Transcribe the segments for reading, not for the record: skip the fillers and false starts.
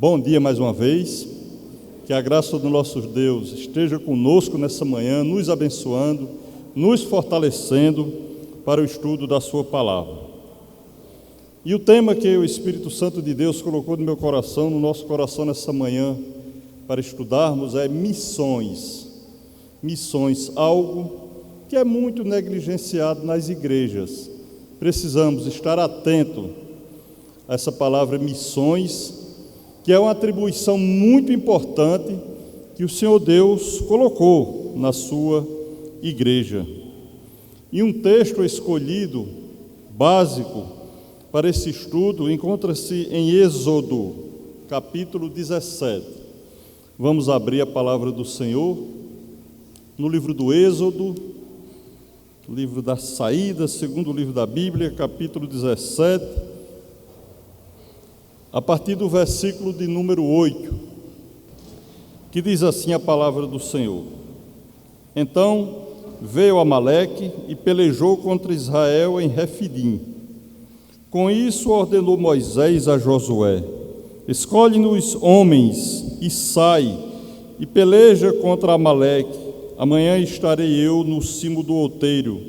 Bom dia mais uma vez, que a graça do nosso Deus esteja conosco nessa manhã, nos abençoando, nos fortalecendo para o estudo da sua palavra. E o tema que o Espírito Santo de Deus colocou no meu coração, no nosso coração nessa manhã, para estudarmos é missões. Missões, algo que é muito negligenciado nas igrejas. Precisamos estar atentos a essa palavra missões, que é uma atribuição muito importante que o Senhor Deus colocou na sua igreja. E um texto escolhido, básico, para esse estudo, encontra-se em Êxodo, capítulo 17. Vamos abrir a palavra do Senhor no livro do Êxodo, livro da saída, segundo livro da Bíblia, capítulo 17, a partir do versículo de número 8, que diz assim a palavra do Senhor: Então veio Amaleque e pelejou contra Israel em Refidim. Com isso ordenou Moisés a Josué: Escolhe-nos homens e sai, e peleja contra Amaleque. Amanhã estarei eu no cimo do outeiro,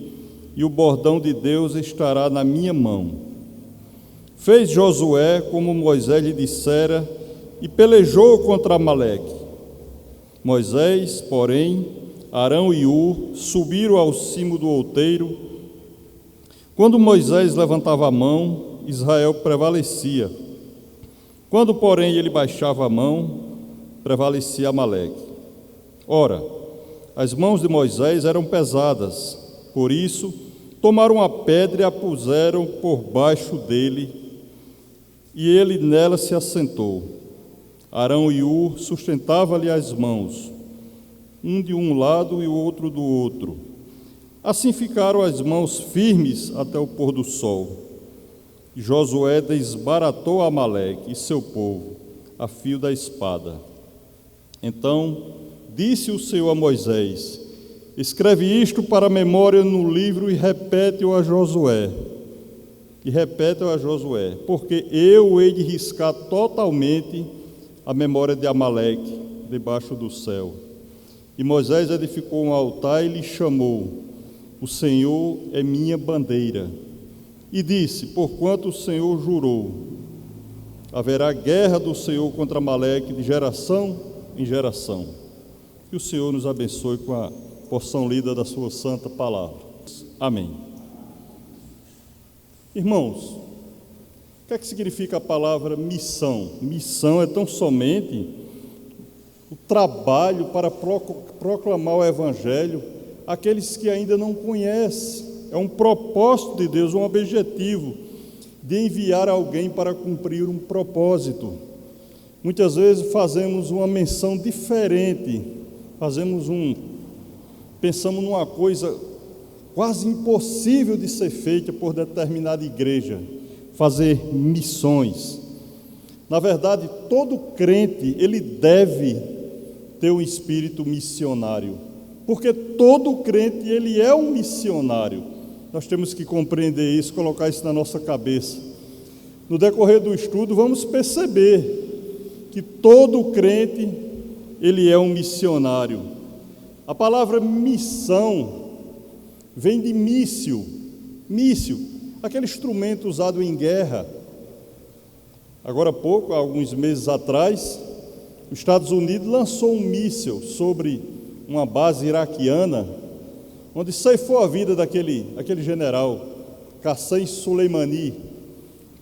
e o bordão de Deus estará na minha mão. Fez Josué como Moisés lhe dissera, e pelejou contra Amaleque. Moisés, porém, Arão e Hur subiram ao cimo do outeiro. Quando Moisés levantava a mão, Israel prevalecia. Quando, porém, ele baixava a mão, prevalecia Amaleque. Ora, as mãos de Moisés eram pesadas, por isso tomaram a pedra e a puseram por baixo dele, e ele nela se assentou. Arão e Hur sustentavam-lhe as mãos, um de um lado e o outro do outro. Assim ficaram as mãos firmes até o pôr do sol. Josué desbaratou Amaleque e seu povo a fio da espada. Então disse o Senhor a Moisés: Escreve isto para a memória no livro e repete-o a Josué. Porque eu hei de riscar totalmente a memória de Amaleque debaixo do céu. E Moisés edificou um altar e lhe chamou: O Senhor é minha bandeira. E disse: Porquanto o Senhor jurou, haverá guerra do Senhor contra Amaleque de geração em geração. Que o Senhor nos abençoe com a porção lida da sua santa palavra. Amém. Irmãos, o que é que significa a palavra missão? Missão é tão somente o trabalho para proclamar o Evangelho àqueles que ainda não conhecem. É um propósito de Deus, um objetivo de enviar alguém para cumprir um propósito. Muitas vezes fazemos uma menção diferente, pensamos numa coisa quase impossível de ser feita por determinada igreja, fazer missões. Na verdade, todo crente, ele deve ter um espírito missionário, porque todo crente, ele é um missionário. Nós temos que compreender isso, colocar isso na nossa cabeça. No decorrer do estudo, vamos perceber que todo crente, ele é um missionário. A palavra missão vem de míssil, aquele instrumento usado em guerra. Agora há pouco, alguns meses atrás, os Estados Unidos lançou um míssil sobre uma base iraquiana, onde ceifou a vida daquele general, Qassem Soleimani,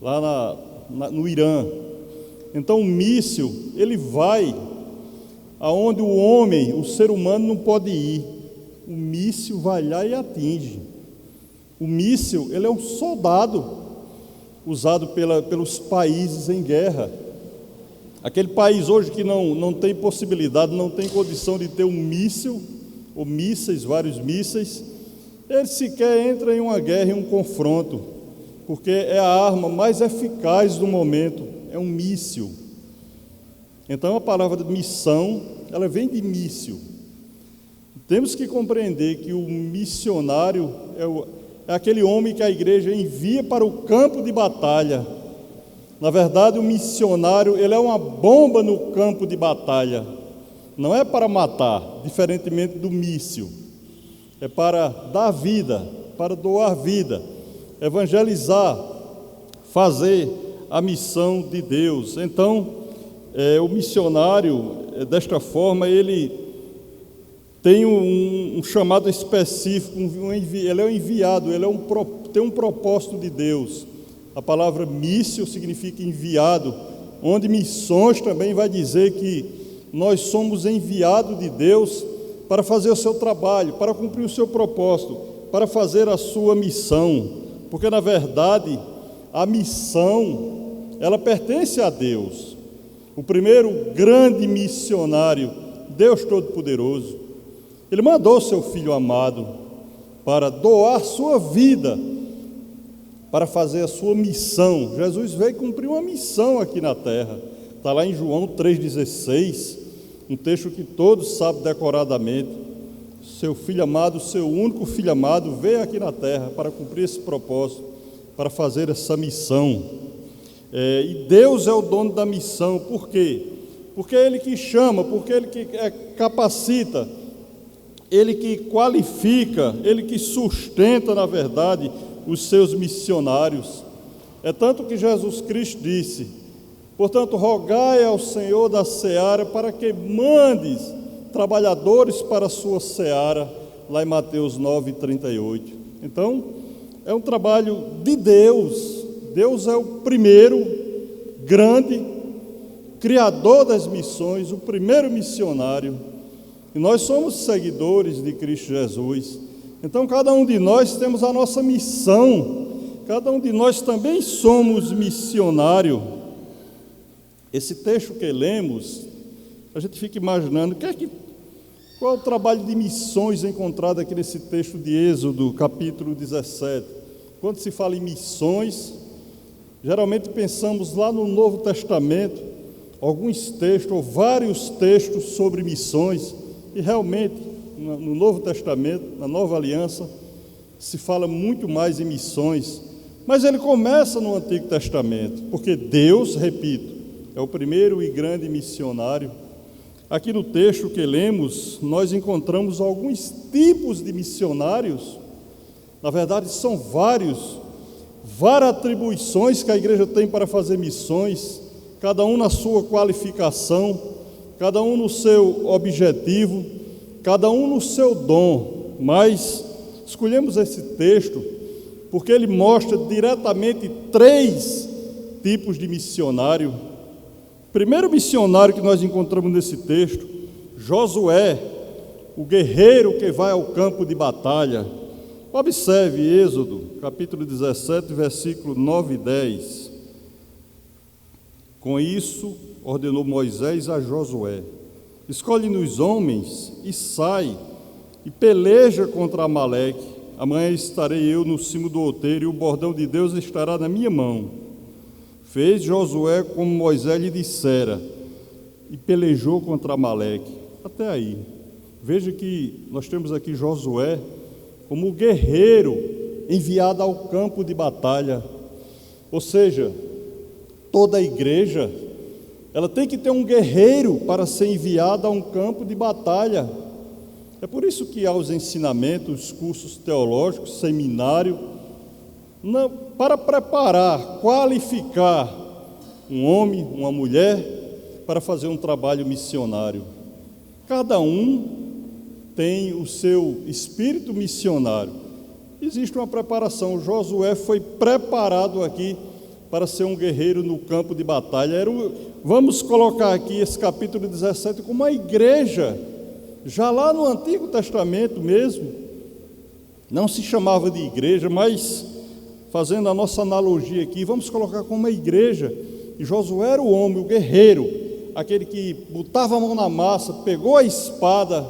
lá no Irã. Então o míssil, ele vai aonde o homem, o ser humano não pode ir. O míssil vai lá e atinge. O míssil, ele é um soldado usado pelos países em guerra. Aquele país hoje que não tem possibilidade, não tem condição de ter um míssil, ou mísseis, vários mísseis, ele sequer entra em uma guerra, em um confronto, porque é a arma mais eficaz do momento, é um míssil. Então a palavra missão, ela vem de míssil. Temos que compreender que o missionário é aquele homem que a igreja envia para o campo de batalha Na verdade, o missionário, ele é uma bomba no campo de batalha. Não é para matar, diferentemente do míssil. É para dar vida, para doar vida, evangelizar, fazer a missão de Deus. Então, o missionário, desta forma, ele tem um chamado específico, ele é um enviado, tem um propósito de Deus. A palavra míssil significa enviado, onde missões também vai dizer que nós somos enviados de Deus para fazer o seu trabalho, para cumprir o seu propósito, para fazer a sua missão, porque na verdade a missão, ela pertence a Deus. O primeiro grande missionário, Deus Todo-Poderoso, Ele mandou o seu Filho amado para doar sua vida, para fazer a sua missão. Jesus veio cumprir uma missão aqui na terra. Está lá em João 3,16, um texto que todos sabem decoradamente. Seu Filho amado, seu único Filho amado, veio aqui na terra para cumprir esse propósito, para fazer essa missão. E Deus é o dono da missão. Por quê? Porque é Ele que chama, porque é Ele que capacita, Ele que qualifica, Ele que sustenta, na verdade, os seus missionários. É tanto que Jesus Cristo disse: portanto, rogai ao Senhor da seara para que mandes trabalhadores para a sua seara, lá em Mateus 9:38. Então, é um trabalho de Deus. Deus é o primeiro grande criador das missões, o primeiro missionário. E nós somos seguidores de Cristo Jesus. Então, cada um de nós temos a nossa missão. Cada um de nós também somos missionário. Esse texto que lemos, a gente fica imaginando qual é o trabalho de missões encontrado aqui nesse texto de Êxodo, capítulo 17. Quando se fala em missões, geralmente pensamos lá no Novo Testamento, alguns textos ou vários textos sobre missões, e realmente no Novo Testamento, na Nova Aliança, se fala muito mais em missões, mas ele começa no Antigo Testamento, porque Deus, repito, é o primeiro e grande missionário. Aqui no texto que lemos, nós encontramos alguns tipos de missionários. Na verdade, são várias atribuições que a igreja tem para fazer missões, cada um na sua qualificação, cada um no seu objetivo, cada um no seu dom. Mas escolhemos esse texto porque ele mostra diretamente 3 tipos de missionário. O primeiro missionário que nós encontramos nesse texto, Josué, o guerreiro que vai ao campo de batalha. Observe Êxodo, capítulo 17, versículo 9 e 10. Com isso, ordenou Moisés a Josué: escolhe-nos homens e sai, e peleja contra Amaleque. Amanhã estarei eu no cimo do outeiro, e o bordão de Deus estará na minha mão. Fez Josué como Moisés lhe dissera, e pelejou contra Amaleque. Até aí. Veja que nós temos aqui Josué como o guerreiro enviado ao campo de batalha. Ou seja, toda a igreja, ela tem que ter um guerreiro para ser enviado a um campo de batalha. É por isso que há os ensinamentos, os cursos teológicos, seminário, para preparar, qualificar um homem, uma mulher, para fazer um trabalho missionário. Cada um tem o seu espírito missionário. Existe uma preparação. Josué foi preparado aqui para ser um guerreiro no campo de batalha. Vamos colocar aqui esse capítulo 17 como uma igreja, já lá no Antigo Testamento mesmo. Não se chamava de igreja, mas fazendo a nossa analogia aqui, vamos colocar como uma igreja. E Josué era o homem, o guerreiro, aquele que botava a mão na massa, pegou a espada,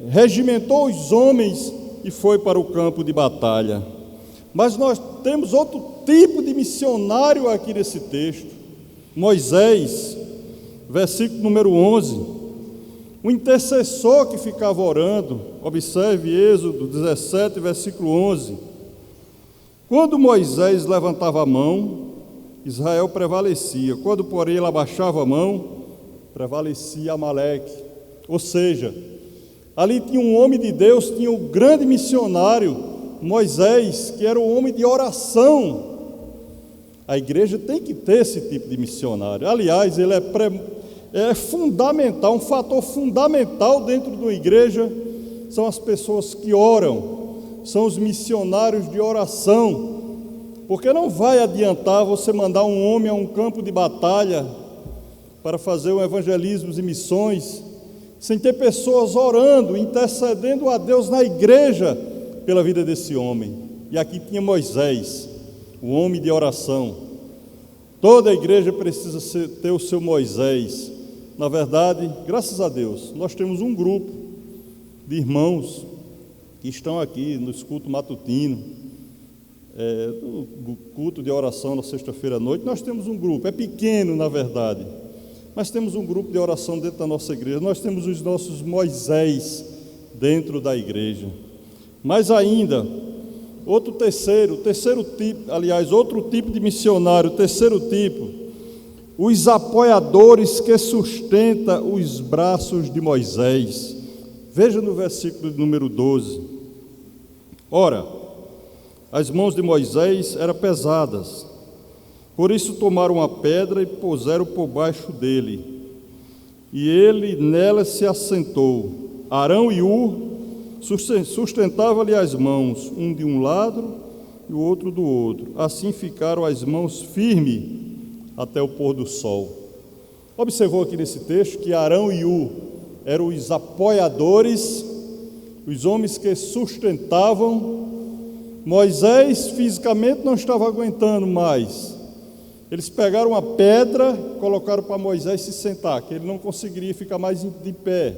regimentou os homens e foi para o campo de batalha. Mas nós temos outro tipo de missionário aqui nesse texto. Moisés, versículo número 11, o intercessor que ficava orando. Observe Êxodo 17, versículo 11. Quando Moisés levantava a mão Israel prevalecia. Quando, porém, ele abaixava a mão, prevalecia Amaleque. Ou seja, ali tinha um homem de Deus, tinha um grande missionário, Moisés, que era um homem de oração. A igreja tem que ter esse tipo de missionário. Aliás, ele é fundamental, um fator fundamental dentro de uma igreja são as pessoas que oram, são os missionários de oração. Porque não vai adiantar você mandar um homem a um campo de batalha para fazer um evangelismo e missões, sem ter pessoas orando, intercedendo a Deus na igreja pela vida desse homem. E aqui tinha Moisés, o homem de oração. Toda a igreja precisa ter o seu Moisés. Na verdade, graças a Deus, nós temos um grupo de irmãos que estão aqui no culto matutino, no culto de oração na sexta-feira à noite. Nós temos um grupo, é pequeno na verdade, mas temos um grupo de oração dentro da nossa igreja. Nós temos os nossos Moisés dentro da igreja. Mas ainda, outro tipo de missionário, terceiro tipo, os apoiadores que sustentam os braços de Moisés. Veja no versículo número 12. Ora, as mãos de Moisés eram pesadas, por isso tomaram uma pedra e puseram por baixo dele, e ele nela se assentou. Arão e Hur sustentavam-lhe as mãos, um de um lado e o outro do outro. Assim ficaram as mãos firmes até o pôr do sol. Observou aqui nesse texto que Arão e Hur eram os apoiadores, os homens que sustentavam. Moisés fisicamente não estava aguentando mais. Eles pegaram uma pedra, colocaram para Moisés se sentar, que ele não conseguiria ficar mais de pé.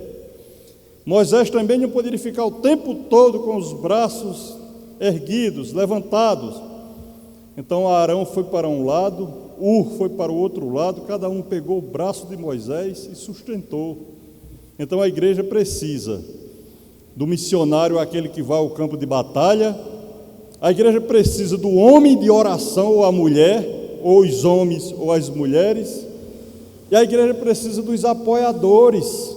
Moisés também não poderia ficar o tempo todo com os braços erguidos, levantados. Então Arão foi para um lado, Hur foi para o outro lado, cada um pegou o braço de Moisés e sustentou. Então a igreja precisa do missionário, aquele que vai ao campo de batalha. A igreja precisa do homem de oração, ou a mulher, ou os homens, ou as mulheres. E a igreja precisa dos apoiadores,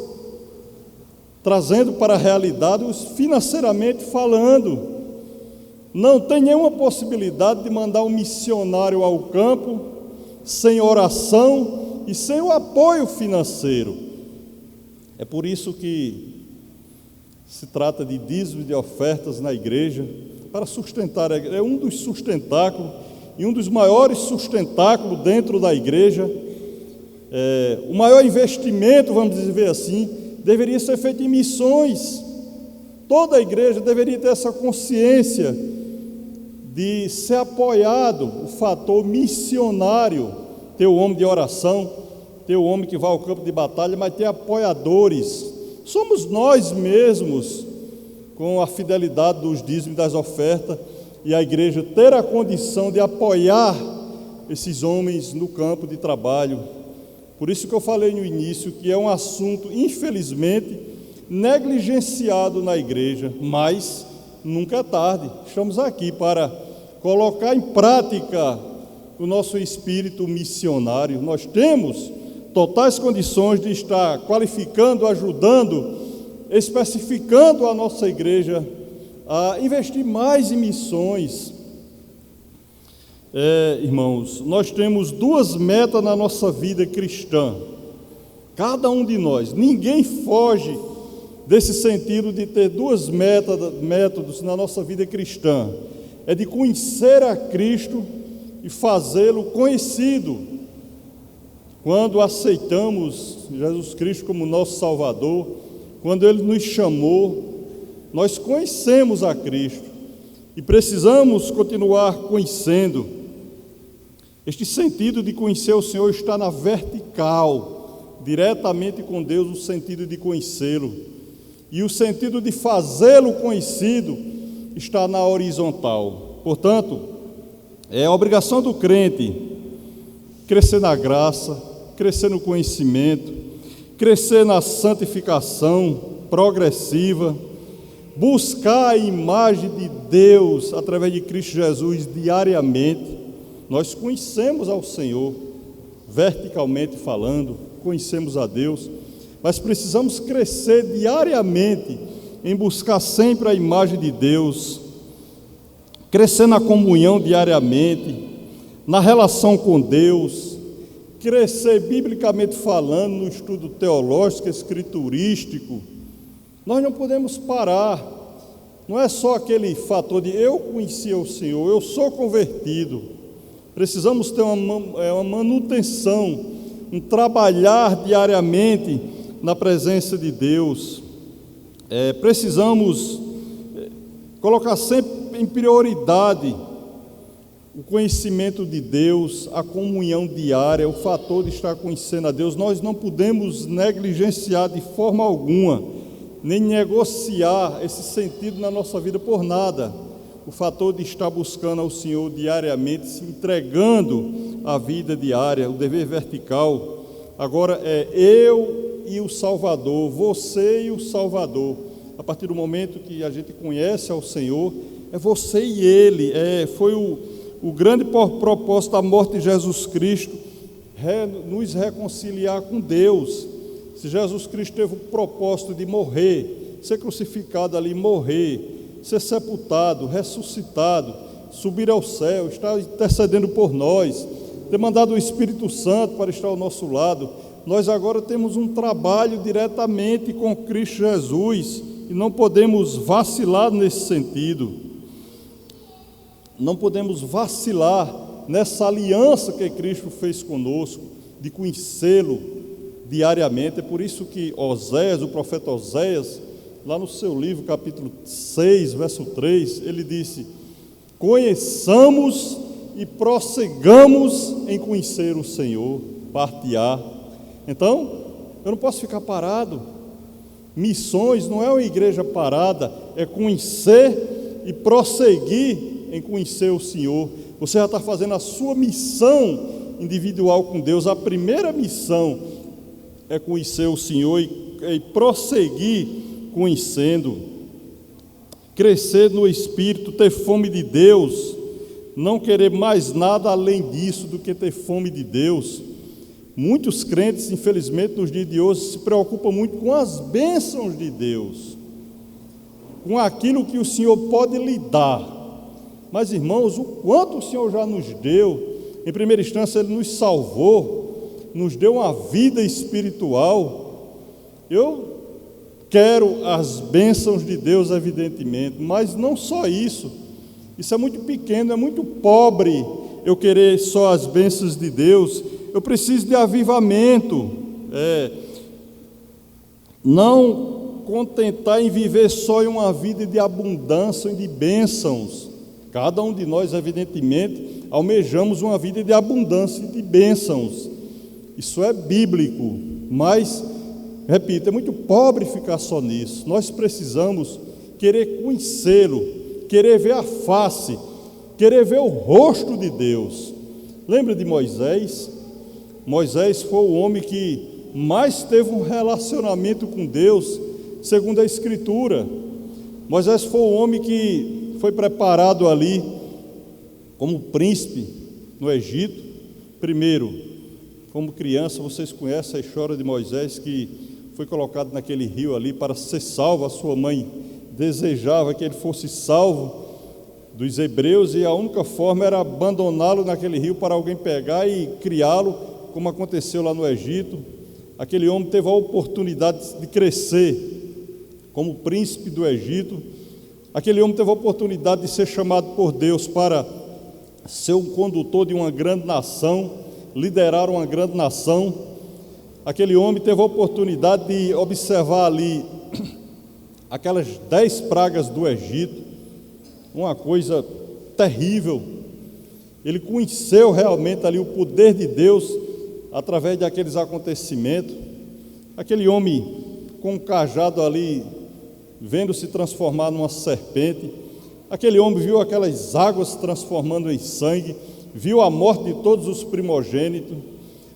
trazendo para a realidade, financeiramente falando. Não tem nenhuma possibilidade de mandar um missionário ao campo sem oração e sem o apoio financeiro. É por isso que se trata de dízimo de ofertas na igreja, para sustentar. É um dos sustentáculos, e um dos maiores sustentáculos dentro da igreja. O maior investimento, vamos dizer assim, deveria ser feito em missões. Toda a igreja deveria ter essa consciência de ser apoiado, o fator missionário, ter o homem de oração, ter o homem que vai ao campo de batalha, mas ter apoiadores. Somos nós mesmos, com a fidelidade dos dízimos e das ofertas, e a igreja ter a condição de apoiar esses homens no campo de trabalho. Por isso que eu falei no início que é um assunto, infelizmente, negligenciado na igreja, mas nunca é tarde. Estamos aqui para colocar em prática o nosso espírito missionário. Nós temos totais condições de estar qualificando, ajudando, especificando a nossa igreja a investir mais em missões. Irmãos, nós temos duas metas na nossa vida cristã. Cada um de nós, ninguém foge desse sentido de ter duas métodos na nossa vida cristã. É de conhecer a Cristo e fazê-lo conhecido. Quando aceitamos Jesus Cristo como nosso Salvador, quando Ele nos chamou, nós conhecemos a Cristo e precisamos continuar conhecendo. Este sentido de conhecer o Senhor está na vertical, diretamente com Deus, o sentido de conhecê-lo. E o sentido de fazê-lo conhecido está na horizontal. Portanto, é a obrigação do crente crescer na graça, crescer no conhecimento, crescer na santificação progressiva, buscar a imagem de Deus através de Cristo Jesus diariamente. Nós conhecemos ao Senhor, verticalmente falando, conhecemos a Deus, mas precisamos crescer diariamente em buscar sempre a imagem de Deus, crescer na comunhão diariamente, na relação com Deus, crescer biblicamente falando no estudo teológico, escriturístico. Nós não podemos parar. Não é só aquele fator de eu conheci o Senhor, eu sou convertido. Precisamos ter uma manutenção, um trabalhar diariamente na presença de Deus. Precisamos colocar sempre em prioridade o conhecimento de Deus, a comunhão diária, o fator de estar conhecendo a Deus. Nós não podemos negligenciar de forma alguma, nem negociar esse sentido na nossa vida por nada. O fator de estar buscando ao Senhor diariamente, se entregando a vida diária, o dever vertical. Agora é eu e o Salvador, você e o Salvador. A partir do momento que a gente conhece ao Senhor, é você e Ele. Foi o grande propósito da morte de Jesus Cristo, nos reconciliar com Deus. Se Jesus Cristo teve o propósito de morrer, ser crucificado ali, morrer, ser sepultado, ressuscitado, subir ao céu, estar intercedendo por nós, ter mandado o Espírito Santo para estar ao nosso lado, nós agora temos um trabalho diretamente com Cristo Jesus e não podemos vacilar nesse sentido. Não podemos vacilar nessa aliança que Cristo fez conosco, de conhecê-lo diariamente. É por isso que Oséias, o profeta Oséias, lá no seu livro, capítulo 6, verso 3, ele disse: conheçamos e prossigamos em conhecer o Senhor, parte A. Então, eu não posso ficar parado. Missões não é uma igreja parada, é conhecer e prosseguir em conhecer o Senhor. Você já está fazendo a sua missão individual com Deus. A primeira missão é conhecer o Senhor e prosseguir conhecendo, crescer no Espírito, ter fome de Deus, não querer mais nada além disso do que ter fome de Deus. Muitos crentes, infelizmente, nos dias de hoje, se preocupam muito com as bênçãos de Deus, com aquilo que o Senhor pode lhe dar. Mas, irmãos, o quanto o Senhor já nos deu. Em primeira instância, Ele nos salvou, nos deu uma vida espiritual. Eu quero as bênçãos de Deus, evidentemente, mas não só isso. Isso é muito pequeno, é muito pobre eu querer só as bênçãos de Deus. Eu preciso de avivamento. Não contentar em viver só em uma vida de abundância e de bênçãos. Cada um de nós, evidentemente, almejamos uma vida de abundância e de bênçãos. Isso é bíblico, mas, repito, é muito pobre ficar só nisso. Nós precisamos querer conhecê-lo, querer ver a face, querer ver o rosto de Deus. Lembra de Moisés? Moisés foi o homem que mais teve um relacionamento com Deus, segundo a Escritura. Moisés foi o homem que foi preparado ali como príncipe no Egito. Primeiro, como criança, vocês conhecem a história de Moisés, que foi colocado naquele rio ali para ser salvo. A sua mãe desejava que ele fosse salvo dos hebreus, e a única forma era abandoná-lo naquele rio para alguém pegar e criá-lo, como aconteceu lá no Egito. Aquele homem teve a oportunidade de crescer como príncipe do Egito. Aquele homem teve a oportunidade de ser chamado por Deus para ser o condutor de uma grande nação, liderar uma grande nação. Aquele homem teve a oportunidade de observar ali aquelas 10 pragas do Egito, uma coisa terrível. Ele conheceu realmente ali o poder de Deus através daqueles acontecimentos. Aquele homem com um cajado ali, vendo se transformar numa serpente. Aquele homem viu aquelas águas se transformando em sangue, viu a morte de todos os primogênitos.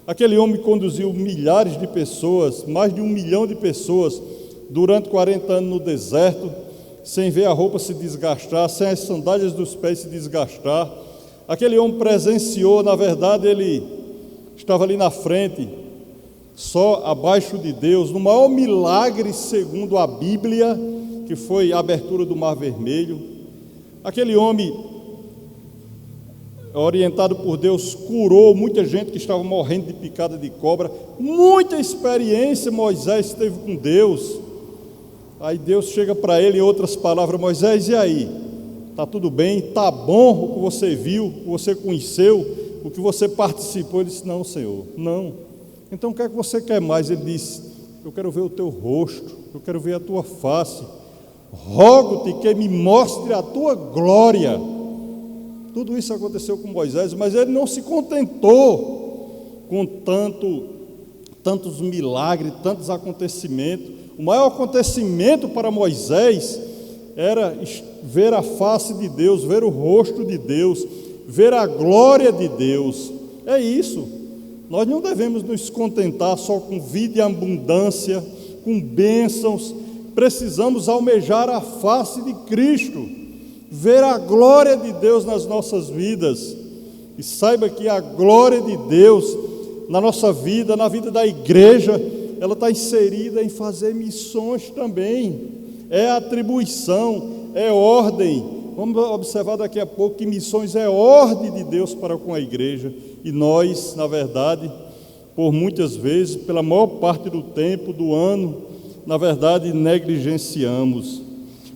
Aquele homem conduziu milhares de pessoas, mais de 1 milhão de pessoas, durante 40 anos no deserto, sem ver a roupa se desgastar, sem as sandálias dos pés se desgastar. Aquele homem presenciou, na verdade, ele estava ali na frente, só abaixo de Deus, no maior milagre segundo a Bíblia, que foi a abertura do Mar Vermelho. Aquele homem, orientado por Deus, curou muita gente que estava morrendo de picada de cobra. Muita experiência Moisés teve com Deus. Aí Deus chega para ele, em outras palavras: Moisés, e aí? Está tudo bem? Está bom o que você viu, o que você conheceu, o que você participou? Ele disse: não, Senhor, não. Então o que é que você quer mais? Ele disse: eu quero ver o teu rosto, eu quero ver a tua face. Rogo-te que me mostre a tua glória. Tudo isso aconteceu com Moisés, mas ele não se contentou com tantos milagres, tantos acontecimentos. O maior acontecimento para Moisés era ver a face de Deus, ver o rosto de Deus, ver a glória de Deus. É isso. Nós não devemos nos contentar só com vida e abundância, com bênçãos. Precisamos almejar a face de Cristo, ver a glória de Deus nas nossas vidas. E saiba que a glória de Deus na nossa vida, na vida da igreja, ela está inserida em fazer missões também. É atribuição, é ordem. Vamos observar daqui a pouco que missões é ordem de Deus para com a igreja. E nós, na verdade, por muitas vezes, pela maior parte do tempo, do ano, na verdade, negligenciamos.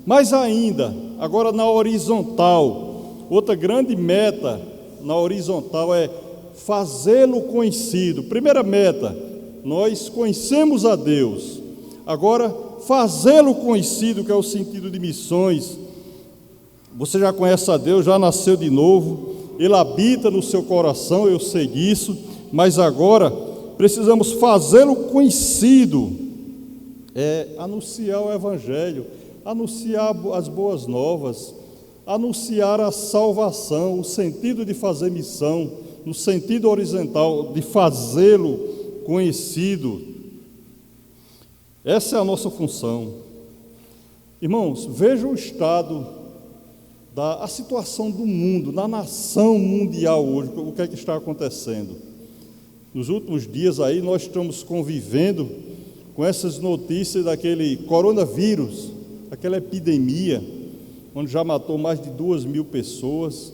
Mas ainda, agora na horizontal, outra grande meta na horizontal é fazê-lo conhecido. Primeira meta, nós conhecemos a Deus. Agora, fazê-lo conhecido, que é o sentido de missões. Você já conhece a Deus, já nasceu de novo, Ele habita no seu coração, eu sei disso, mas agora precisamos fazê-lo conhecido. É anunciar o Evangelho, anunciar as boas novas, anunciar a salvação, o sentido de fazer missão, no sentido horizontal, de fazê-lo conhecido. Essa é a nossa função. Irmãos, veja o estado, a situação do mundo, na nação mundial hoje, o que é que está acontecendo. Nos últimos dias aí nós estamos convivendo com essas notícias daquele coronavírus, aquela epidemia, onde já matou mais de 2.000 pessoas,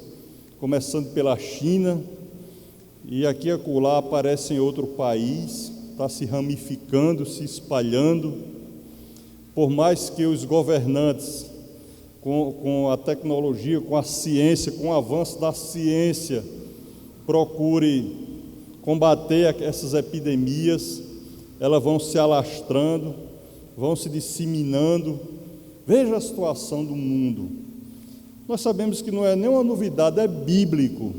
começando pela China, e aqui e acolá aparece em outro país, está se ramificando, se espalhando. Por mais que os governantes, com a tecnologia, com a ciência, com o avanço da ciência, procurem combater essas epidemias, elas vão se alastrando, vão se disseminando. Veja a situação do mundo. Nós sabemos que não é nenhuma novidade, é bíblico.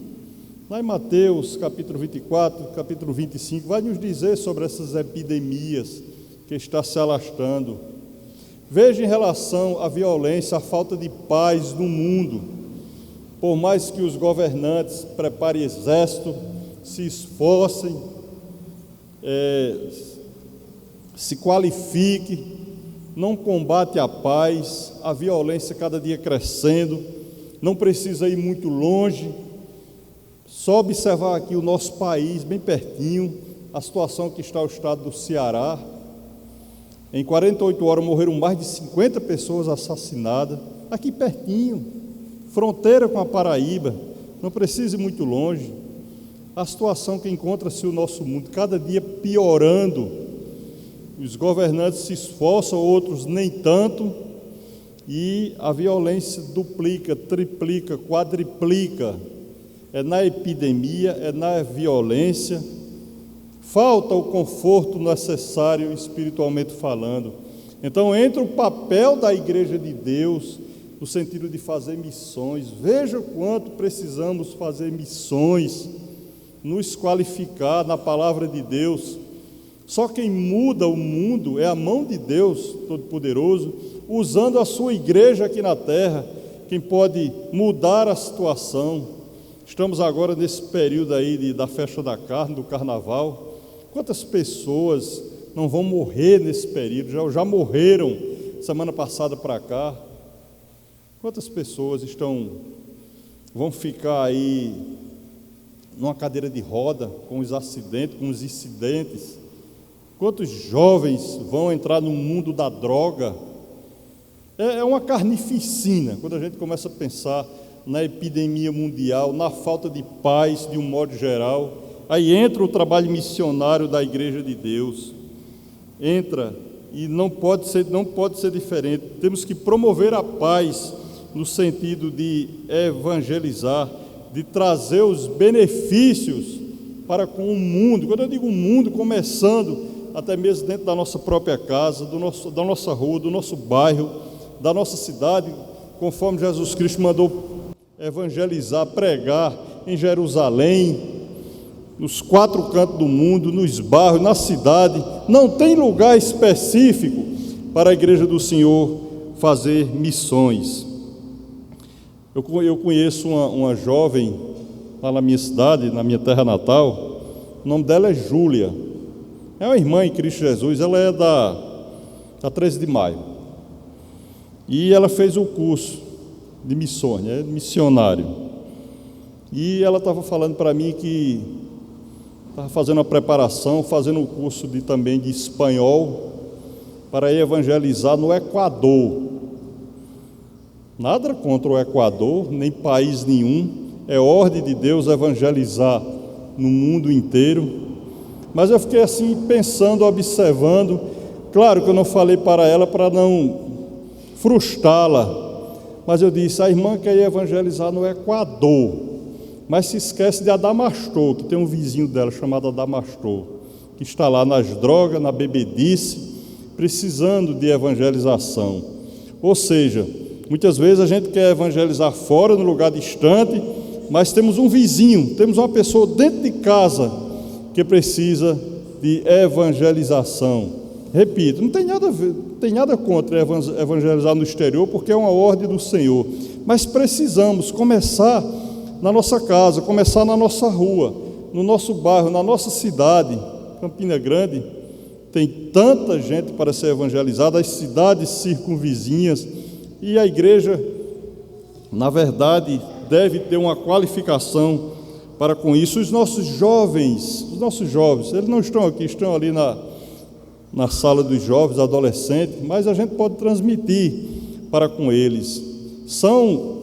Lá em Mateus, capítulo 24, capítulo 25, vai nos dizer sobre essas epidemias que está se alastrando. Veja em relação à violência, à falta de paz no mundo. Por mais que os governantes preparem exército, se esforcem, se qualifiquem, não combate a paz, a violência cada dia crescendo, não precisa ir muito longe. Só observar aqui o nosso país, bem pertinho, a situação que está o estado do Ceará. Em 48 horas morreram mais de 50 pessoas assassinadas, aqui pertinho, fronteira com a Paraíba, não precisa ir muito longe. A situação que encontra-se o nosso mundo, cada dia piorando. Os governantes se esforçam, outros nem tanto, e a violência duplica, triplica, quadriplica. É na epidemia, é na violência. Falta o conforto necessário espiritualmente falando. Então entra o papel da igreja de Deus no sentido de fazer missões. Veja o quanto precisamos fazer missões, nos qualificar na palavra de Deus. Só quem muda o mundo é a mão de Deus Todo-Poderoso, usando a sua igreja aqui na terra, quem pode mudar a situação. Estamos agora nesse período aí da festa da carne, do carnaval. Quantas pessoas não vão morrer nesse período? Já morreram semana passada para cá. Quantas pessoas estão vão ficar aí numa cadeira de roda, com os acidentes, com os incidentes? Quantos jovens vão entrar no mundo da droga? É uma carnificina, quando a gente começa a pensar na epidemia mundial, na falta de paz de um modo geral. Aí entra o trabalho missionário da Igreja de Deus, entra, e não pode ser diferente. Temos que promover a paz no sentido de evangelizar, de trazer os benefícios para com o mundo. Quando eu digo mundo, começando até mesmo dentro da nossa própria casa, da nossa rua, do nosso bairro, da nossa cidade, conforme Jesus Cristo mandou evangelizar, pregar em Jerusalém, nos 4 cantos do mundo, nos bairros, na cidade. Não tem lugar específico para a Igreja do Senhor fazer missões. Eu conheço uma jovem lá na minha cidade, na minha terra natal. O nome dela é Júlia. É uma irmã em Cristo Jesus. Ela é da 13 de maio. E ela fez o curso de missões, missionário. E ela estava falando para mim que estava fazendo a preparação, fazendo o curso também de espanhol, para ir evangelizar no Equador. Nada contra o Equador, nem país nenhum. É ordem de Deus evangelizar no mundo inteiro. Mas eu fiquei assim pensando, observando. Claro que eu não falei para ela para não frustrá-la, mas eu disse: a irmã quer ir evangelizar no Equador, mas se esquece de Adamastor, que tem um vizinho dela chamado Adamastor, que está lá nas drogas, na bebedice, precisando de evangelização. Ou seja, muitas vezes a gente quer evangelizar fora, no lugar distante, mas temos um vizinho, temos uma pessoa dentro de casa que precisa de evangelização. Repito, não tem nada contra evangelizar no exterior, porque é uma ordem do Senhor, mas precisamos começar na nossa casa, começar na nossa rua, no nosso bairro, na nossa cidade. Campina Grande tem tanta gente para ser evangelizada, as cidades circunvizinhas, e a igreja, na verdade, deve ter uma qualificação para com isso. Os nossos jovens, eles não estão aqui, estão ali na sala dos jovens, adolescentes, mas a gente pode transmitir para com eles. São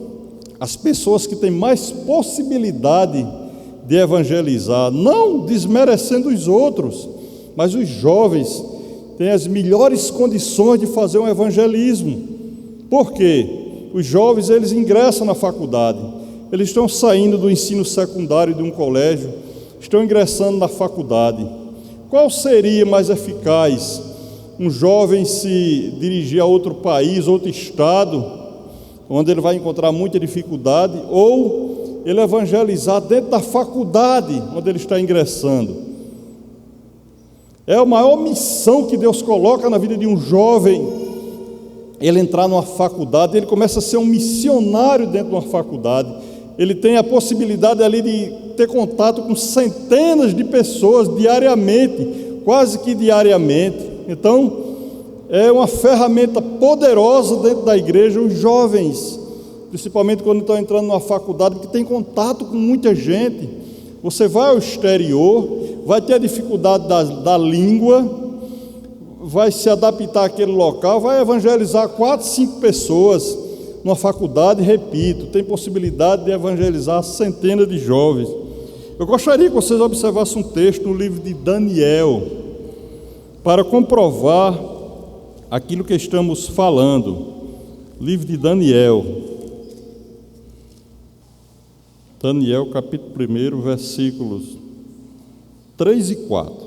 as pessoas que têm mais possibilidade de evangelizar, não desmerecendo os outros, mas os jovens têm as melhores condições de fazer um evangelismo. Por quê? Os jovens, eles ingressam na faculdade, eles estão saindo do ensino secundário de um colégio, estão ingressando na faculdade. Qual seria mais eficaz? Um jovem se dirigir a outro país, outro estado, onde ele vai encontrar muita dificuldade, ou ele evangelizar dentro da faculdade onde ele está ingressando? É a maior missão que Deus coloca na vida de um jovem, ele entrar numa faculdade. Ele começa a ser um missionário dentro de uma faculdade. Ele tem a possibilidade ali de ter contato com centenas de pessoas diariamente, quase que diariamente. Então, é uma ferramenta poderosa dentro da igreja, os jovens, principalmente quando estão entrando numa faculdade, que tem contato com muita gente. Você vai ao exterior, vai ter a dificuldade da língua, vai se adaptar àquele local, vai evangelizar 4, 5 pessoas numa faculdade. Repito, tem possibilidade de evangelizar centenas de jovens. Eu gostaria que vocês observassem um texto no livro de Daniel, para comprovar aquilo que estamos falando. Livro de Daniel, capítulo 1, versículos 3 e 4.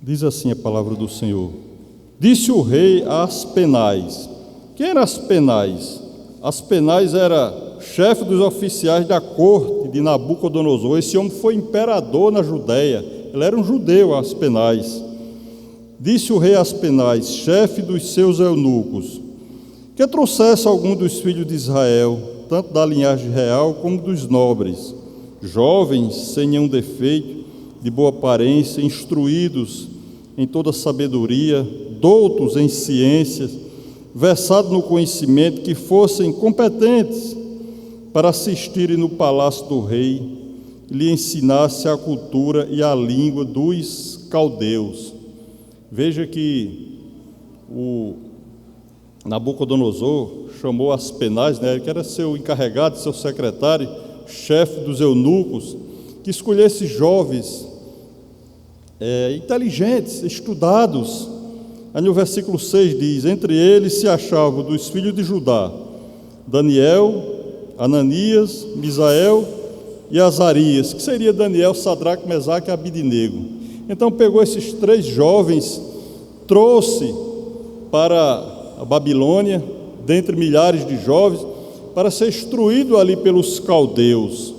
Diz assim a palavra do Senhor: disse o rei a Aspenaz. Quem era Aspenaz? Aspenaz era chefe dos oficiais da corte de Nabucodonosor. Esse homem foi imperador na Judéia. Ele era um judeu, Aspenaz. Disse o rei a Aspenaz, chefe dos seus eunucos, que trouxesse algum dos filhos de Israel, tanto da linhagem real como dos nobres, jovens, sem nenhum defeito, de boa aparência, instruídos em toda sabedoria, doutos em ciências, versados no conhecimento, que fossem competentes para assistirem no palácio do rei e lhe ensinasse a cultura e a língua dos caldeus. Veja que o Nabucodonosor chamou Aspenaz, que era seu encarregado, seu secretário, chefe dos eunucos, que escolhesse jovens inteligentes, estudados. Aí no versículo 6 diz: entre eles se achavam dos filhos de Judá Daniel, Ananias, Misael e Azarias, que seria Daniel, Sadraque, Mesaque e Abidnego. Então pegou esses 3 jovens, trouxe para a Babilônia, dentre milhares de jovens, para ser instruído ali pelos caldeus.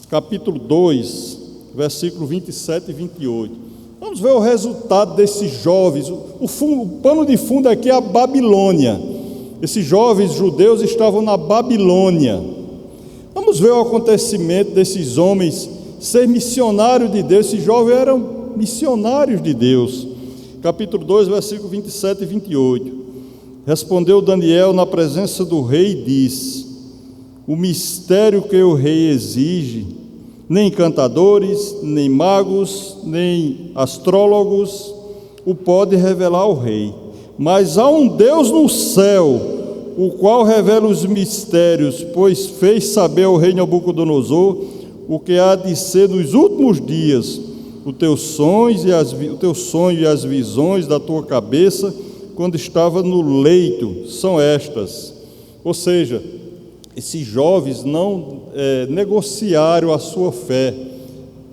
Capítulo 2, versículo 27 e 28. Vamos ver o resultado desses jovens. O pano de fundo aqui é a Babilônia. Esses jovens judeus estavam na Babilônia. Vamos ver o acontecimento desses homens ser missionários de Deus. Esses jovens eram missionários de Deus. Capítulo 2, versículo 27 e 28. Respondeu Daniel na presença do rei e disse: o mistério que o rei exige, nem encantadores, nem magos, nem astrólogos o pode revelar ao rei. Mas há um Deus no céu, o qual revela os mistérios, pois fez saber ao rei Nabucodonosor o que há de ser nos últimos dias. O teu sonho e as visões da tua cabeça, quando estava no leito, são estas. Ou seja, esses jovens não negociaram a sua fé.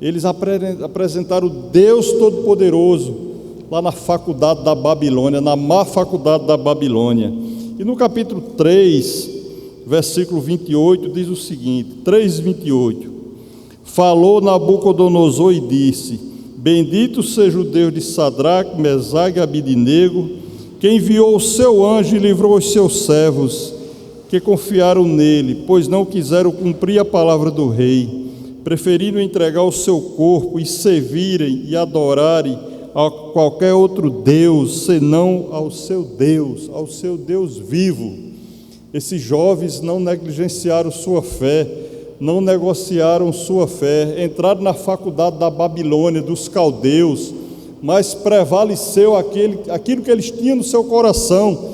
Eles apresentaram o Deus Todo-Poderoso lá na faculdade da Babilônia, na má faculdade da Babilônia. E no capítulo 3, versículo 28, diz o seguinte, 3:28. Falou Nabucodonosor e disse: bendito seja o Deus de Sadraque, Mesaque e Abidnego, que enviou o seu anjo e livrou os seus servos, que confiaram nele, pois não quiseram cumprir a palavra do rei, preferindo entregar o seu corpo e servirem e adorarem a qualquer outro Deus, senão ao seu Deus vivo. Esses jovens não negligenciaram sua fé, não negociaram sua fé, entraram na faculdade da Babilônia, dos caldeus, mas prevaleceu aquilo que eles tinham no seu coração,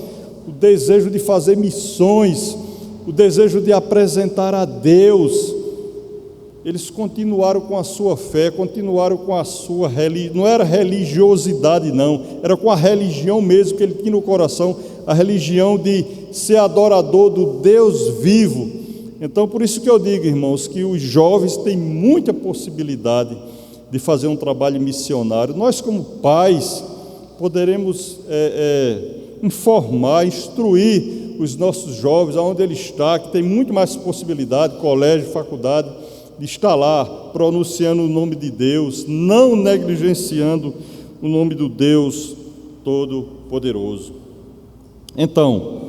o desejo de fazer missões, o desejo de apresentar a Deus. Eles continuaram com a sua fé, continuaram com a sua religião. Não era religiosidade não, era com a religião mesmo que ele tinha no coração, a religião de ser adorador do Deus vivo. Então por isso que eu digo, irmãos, que os jovens têm muita possibilidade de fazer um trabalho missionário. Nós como pais poderemos informar, instruir os nossos jovens aonde ele está, que tem muito mais possibilidade, colégio, faculdade, de estar lá pronunciando o nome de Deus, não negligenciando o nome do Deus Todo-Poderoso. Então,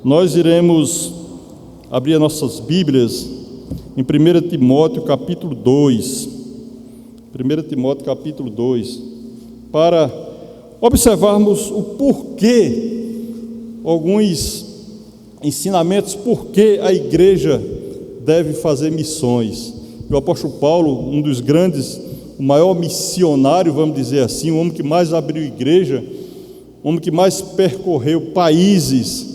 nós iremos abrir as nossas Bíblias em 1 Timóteo capítulo 2, 1 Timóteo capítulo 2, para observarmos o porquê, alguns ensinamentos, porquê a igreja deve fazer missões. O apóstolo Paulo, um dos grandes, o maior missionário, vamos dizer assim, o homem que mais abriu igreja, o homem que mais percorreu países,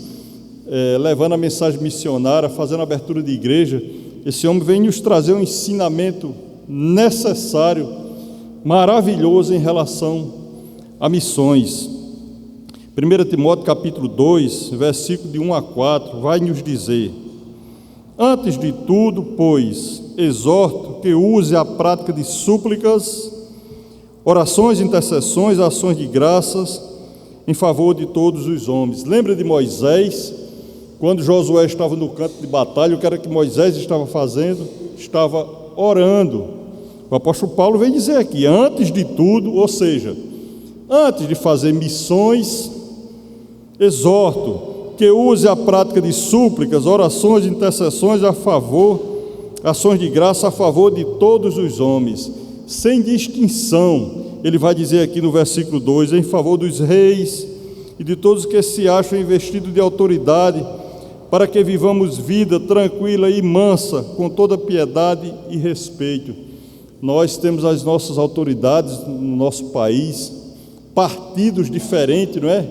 levando a mensagem missionária, fazendo a abertura de igreja. Esse homem vem nos trazer um ensinamento necessário, maravilhoso em relação a missões. 1 Timóteo capítulo 2, versículo de 1 a 4, vai nos dizer: antes de tudo, pois, exorto que use a prática de súplicas, orações, intercessões, ações de graças em favor de todos os homens. Lembra de Moisés, quando Josué estava no campo de batalha, o que era que Moisés estava fazendo? Estava orando. O apóstolo Paulo vem dizer aqui, antes de tudo, ou seja, antes de fazer missões, exorto que use a prática de súplicas, orações, intercessões a favor, ações de graça a favor de todos os homens, sem distinção, ele vai dizer aqui no versículo 2, em favor dos reis e de todos que se acham investidos de autoridade, para que vivamos vida tranquila e mansa, com toda piedade e respeito. Nós temos as nossas autoridades no nosso país, partidos diferentes, não é?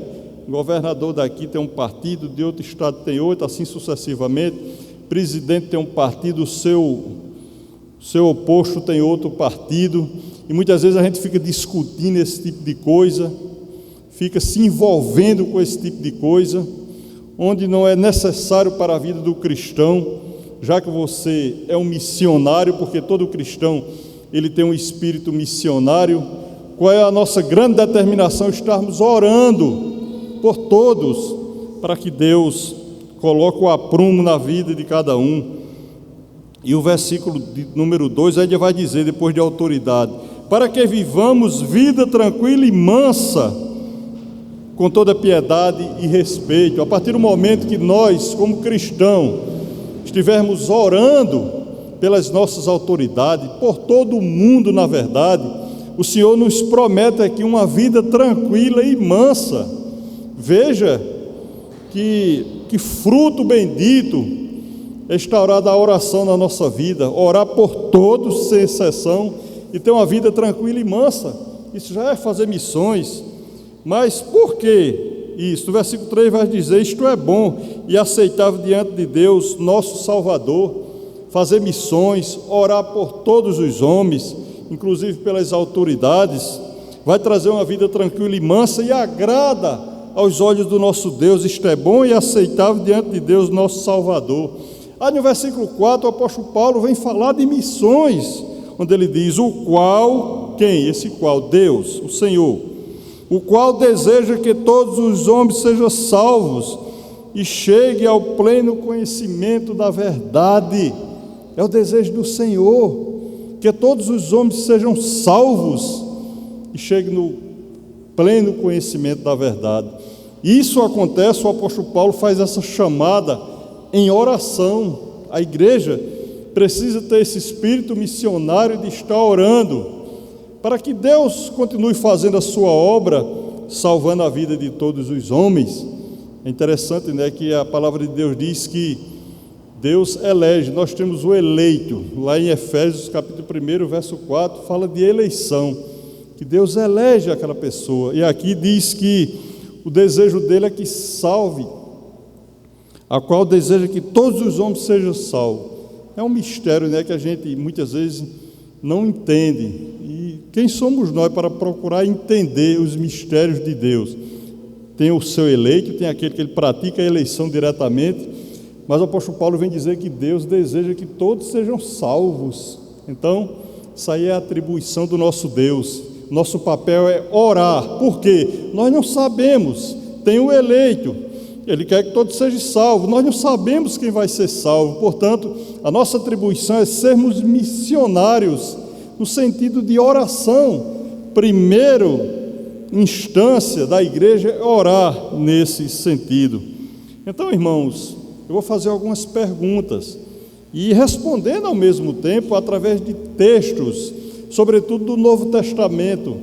O governador daqui tem um partido, de outro estado tem outro, assim sucessivamente. O presidente tem um partido, o seu oposto tem outro partido, e muitas vezes a gente fica discutindo esse tipo de coisa, fica se envolvendo com esse tipo de coisa, onde não é necessário para a vida do cristão, já que você é um missionário, porque todo cristão ele tem um espírito missionário. Qual é a nossa grande determinação? Estarmos orando por todos, para que Deus coloque o aprumo na vida de cada um. E o versículo número 2, aí ele vai dizer, depois de autoridade, para que vivamos vida tranquila e mansa, com toda piedade e respeito. A partir do momento que nós, como cristãos, estivermos orando pelas nossas autoridades, por todo o mundo, na verdade, o Senhor nos promete aqui uma vida tranquila e mansa. Veja que fruto bendito é instaurada a oração na nossa vida, orar por todos, sem exceção, e ter uma vida tranquila e mansa. Isso já é fazer missões. Mas por que isso? O versículo 3 vai dizer, isto é bom e aceitável diante de Deus, nosso Salvador, fazer missões, orar por todos os homens, inclusive pelas autoridades, vai trazer uma vida tranquila e mansa e agrada aos olhos do nosso Deus. Isto é bom e aceitável diante de Deus, nosso Salvador. Aí no versículo 4, o apóstolo Paulo vem falar de missões, onde ele diz, o qual, quem? Esse qual? Deus, o Senhor, o qual deseja que todos os homens sejam salvos e cheguem ao pleno conhecimento da verdade. É o desejo do Senhor, que todos os homens sejam salvos e cheguem no pleno conhecimento da verdade. Isso acontece, o apóstolo Paulo faz essa chamada em oração. A igreja precisa ter esse espírito missionário de estar orando, para que Deus continue fazendo a sua obra, salvando a vida de todos os homens. É interessante, né, que a palavra de Deus diz que Deus elege, nós temos o eleito, lá em Efésios capítulo 1, verso 4, fala de eleição, que Deus elege aquela pessoa, e aqui diz que o desejo dele é que salve, a qual deseja que todos os homens sejam salvos. É um mistério, né, que a gente muitas vezes não entende, e quem somos nós para procurar entender os mistérios de Deus? Tem o seu eleito, tem aquele que ele pratica a eleição diretamente, mas o apóstolo Paulo vem dizer que Deus deseja que todos sejam salvos. Então, isso aí é a atribuição do nosso Deus. Nosso papel é orar. Por quê? Nós não sabemos. Tem o eleito, ele quer que todos sejam salvos. Nós não sabemos quem vai ser salvo. Portanto, a nossa atribuição é sermos missionários, no sentido de oração. Primeiro instância da igreja é orar nesse sentido. Então, irmãos, eu vou fazer algumas perguntas e respondendo ao mesmo tempo através de textos, sobretudo do Novo Testamento,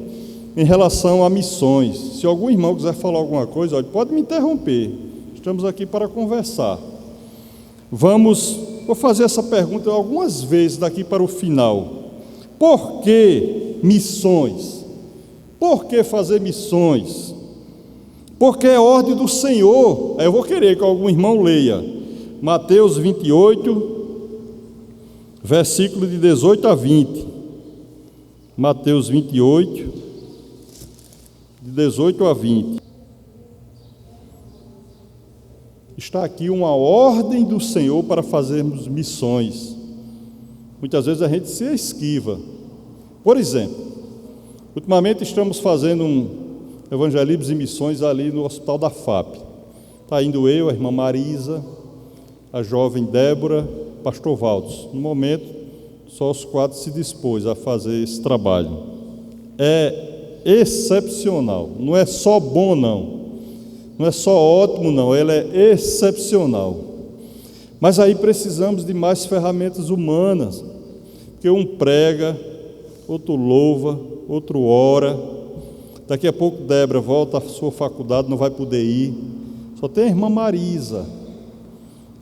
em relação a missões. Se algum irmão quiser falar alguma coisa, olha, pode me interromper, estamos aqui para conversar. Vou fazer essa pergunta algumas vezes daqui para o final. Por que missões? Por que fazer missões? Porque é ordem do Senhor. Aí eu vou querer que algum irmão leia Mateus 28, versículo de 18 a 20. Mateus 28, de 18 a 20. Está aqui uma ordem do Senhor para fazermos missões. Muitas vezes a gente se esquiva. Por exemplo, ultimamente estamos fazendo um evangelismo e missões ali no Hospital da FAP. Está indo eu, a irmã Marisa, a jovem Débora, pastor Valdos. No momento, só os 4 se dispôs a fazer esse trabalho. É excepcional, não é só bom não, não é só ótimo não, ele é excepcional. Mas aí precisamos de mais ferramentas humanas, porque um prega, outro louva, outro ora. Daqui a pouco Débora volta à sua faculdade, não vai poder ir. Só tem a irmã Marisa,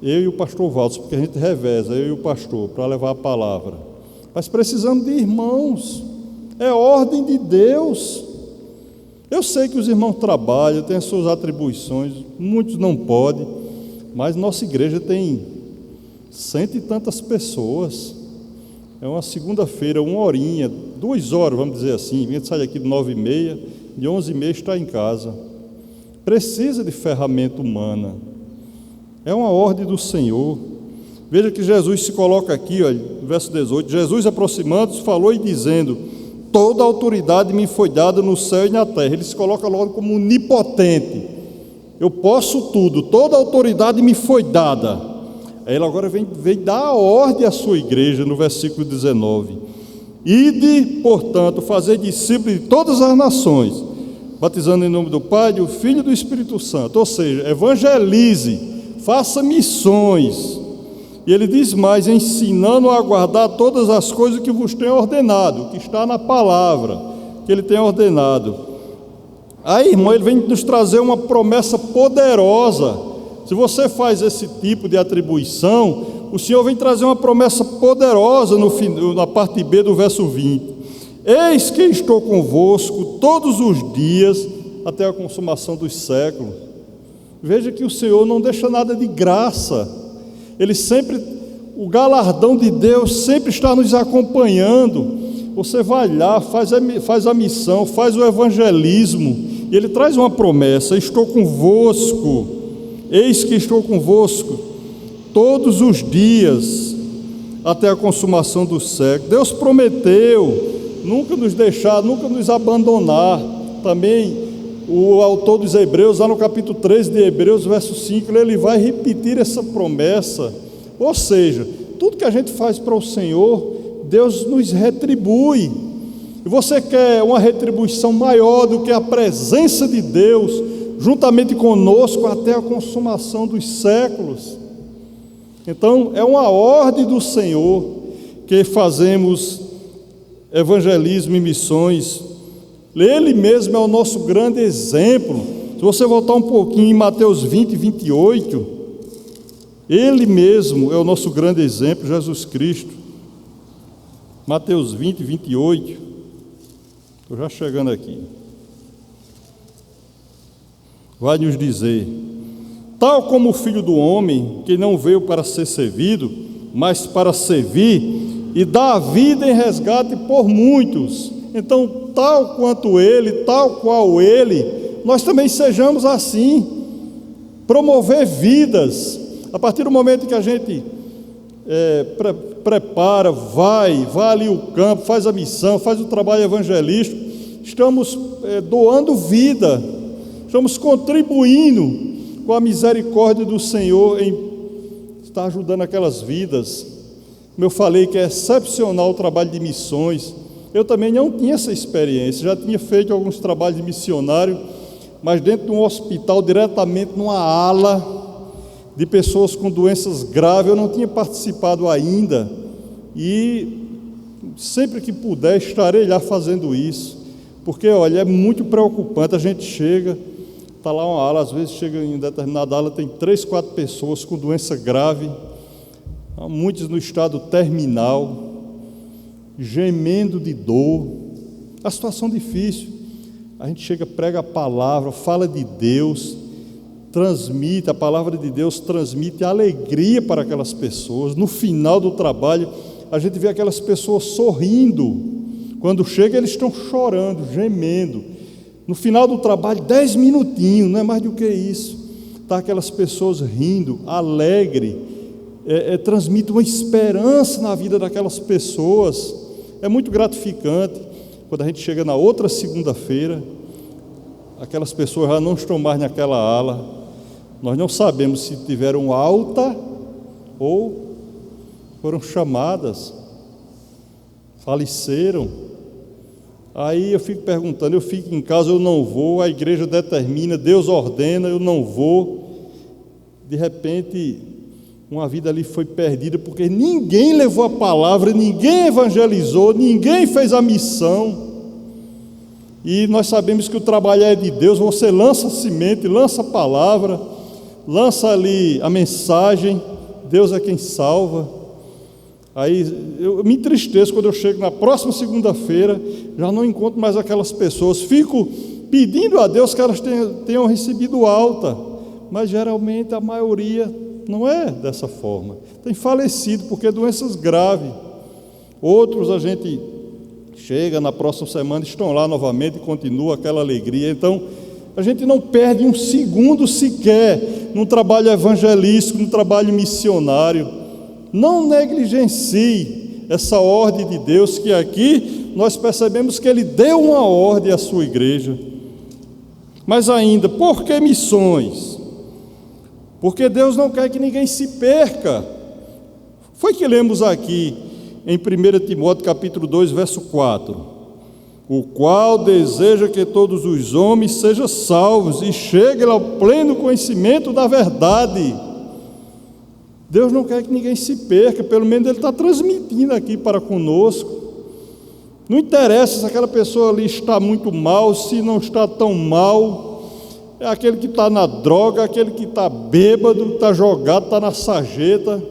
eu e o pastor Walter, porque a gente reveza, eu e o pastor, para levar a palavra. Mas precisamos de irmãos, é ordem de Deus. Eu sei que os irmãos trabalham, têm as suas atribuições, muitos não podem, mas nossa igreja tem 100 e tantas pessoas. É uma segunda-feira, 1 horinha, 2 horas, vamos dizer assim. A gente sai aqui de 9h30, de 11h30 está em casa. Precisa de ferramenta humana. É uma ordem do Senhor. Veja que Jesus se coloca aqui, ó, no verso 18. Jesus, aproximando-se, falou e dizendo: toda autoridade me foi dada no céu e na terra. Ele se coloca logo como onipotente. Eu posso tudo, toda autoridade me foi dada. Aí ele agora vem dar a ordem à sua igreja, no versículo 19. Ide, portanto, fazer discípulos de todas as nações, batizando em nome do Pai, do Filho e do Espírito Santo. Ou seja, evangelize, faça missões. E ele diz mais: ensinando a guardar todas as coisas que vos tenho ordenado, que está na palavra, que ele tem ordenado. Aí, irmão, ele vem nos trazer uma promessa poderosa. Se você faz esse tipo de atribuição, o Senhor vem trazer uma promessa poderosa na parte B do verso 20. Eis que estou convosco todos os dias, até a consumação dos séculos. Veja que o Senhor não deixa nada de graça. Ele sempre, o galardão de Deus sempre está nos acompanhando. Você vai lá, faz a missão, faz o evangelismo, e ele traz uma promessa: estou convosco, eis que estou convosco todos os dias, até a consumação do século. Deus prometeu nunca nos deixar, nunca nos abandonar. Também o autor dos Hebreus, lá no capítulo 13 de Hebreus, verso 5, ele vai repetir essa promessa. Ou seja, tudo que a gente faz para o Senhor, Deus nos retribui. E você quer uma retribuição maior do que a presença de Deus, juntamente conosco, até a consumação dos séculos? Então, é uma ordem do Senhor que fazemos evangelismo e missões. Ele mesmo é o nosso grande exemplo. Se você voltar um pouquinho em Mateus 20, 28, ele mesmo é o nosso grande exemplo, Jesus Cristo. Mateus 20, 28. Estou já chegando aqui. Vai nos dizer: tal como o Filho do Homem, que não veio para ser servido, mas para servir e dar a vida em resgate por muitos. Então, tal quanto ele, tal qual ele, nós também sejamos assim, promover vidas. A partir do momento que a gente prepara, vai ali o campo, faz a missão, faz o trabalho evangelístico, estamos doando vida, estamos contribuindo com a misericórdia do Senhor em estar ajudando aquelas vidas. Como eu falei, que é excepcional o trabalho de missões. Eu também não tinha essa experiência, já tinha feito alguns trabalhos de missionário, mas dentro de um hospital, diretamente numa ala de pessoas com doenças graves, eu não tinha participado ainda, e sempre que puder estarei lá fazendo isso, porque olha, é muito preocupante. A gente chega, está lá uma ala, às vezes chega em determinada ala, tem 3, 4 pessoas com doença grave, muitos no estado terminal, gemendo de dor, a situação difícil. A gente chega, prega a palavra, fala de Deus, transmite, a palavra de Deus transmite alegria para aquelas pessoas. No final do trabalho, a gente vê aquelas pessoas sorrindo. Quando chega, eles estão chorando, gemendo. No final do trabalho, 10 minutinhos, não é mais do que isso, está aquelas pessoas rindo, alegre, transmite uma esperança na vida daquelas pessoas. É muito gratificante quando a gente chega na outra segunda-feira, aquelas pessoas já não estão mais naquela ala, nós não sabemos se tiveram alta ou foram chamadas, faleceram. Aí eu fico perguntando, eu fico em casa, eu não vou, a igreja determina, Deus ordena, eu não vou. De repente, uma vida ali foi perdida, porque ninguém levou a palavra, ninguém evangelizou, ninguém fez a missão. E nós sabemos que o trabalho é de Deus. Você lança a semente, lança a palavra, lança ali a mensagem, Deus é quem salva. Aí eu me entristeço quando eu chego na próxima segunda-feira, já não encontro mais aquelas pessoas, fico pedindo a Deus que elas tenham recebido alta, mas geralmente a maioria não é dessa forma, tem falecido porque doenças graves. Outros a gente chega na próxima semana, estão lá novamente e continua aquela alegria. Então a gente não perde um segundo sequer num trabalho evangelístico, num trabalho missionário. Não negligencie essa ordem de Deus, que aqui nós percebemos que Ele deu uma ordem à sua igreja. Mas ainda, por que missões? Porque Deus não quer que ninguém se perca. Foi que lemos aqui em 1 Timóteo capítulo 2, verso 4. O qual deseja que todos os homens sejam salvos e cheguem ao pleno conhecimento da verdade. Deus não quer que ninguém se perca, pelo menos Ele está transmitindo aqui para conosco. Não interessa se aquela pessoa ali está muito mal, se não está tão mal, é aquele que está na droga, aquele que está bêbado, está jogado, está na sarjeta.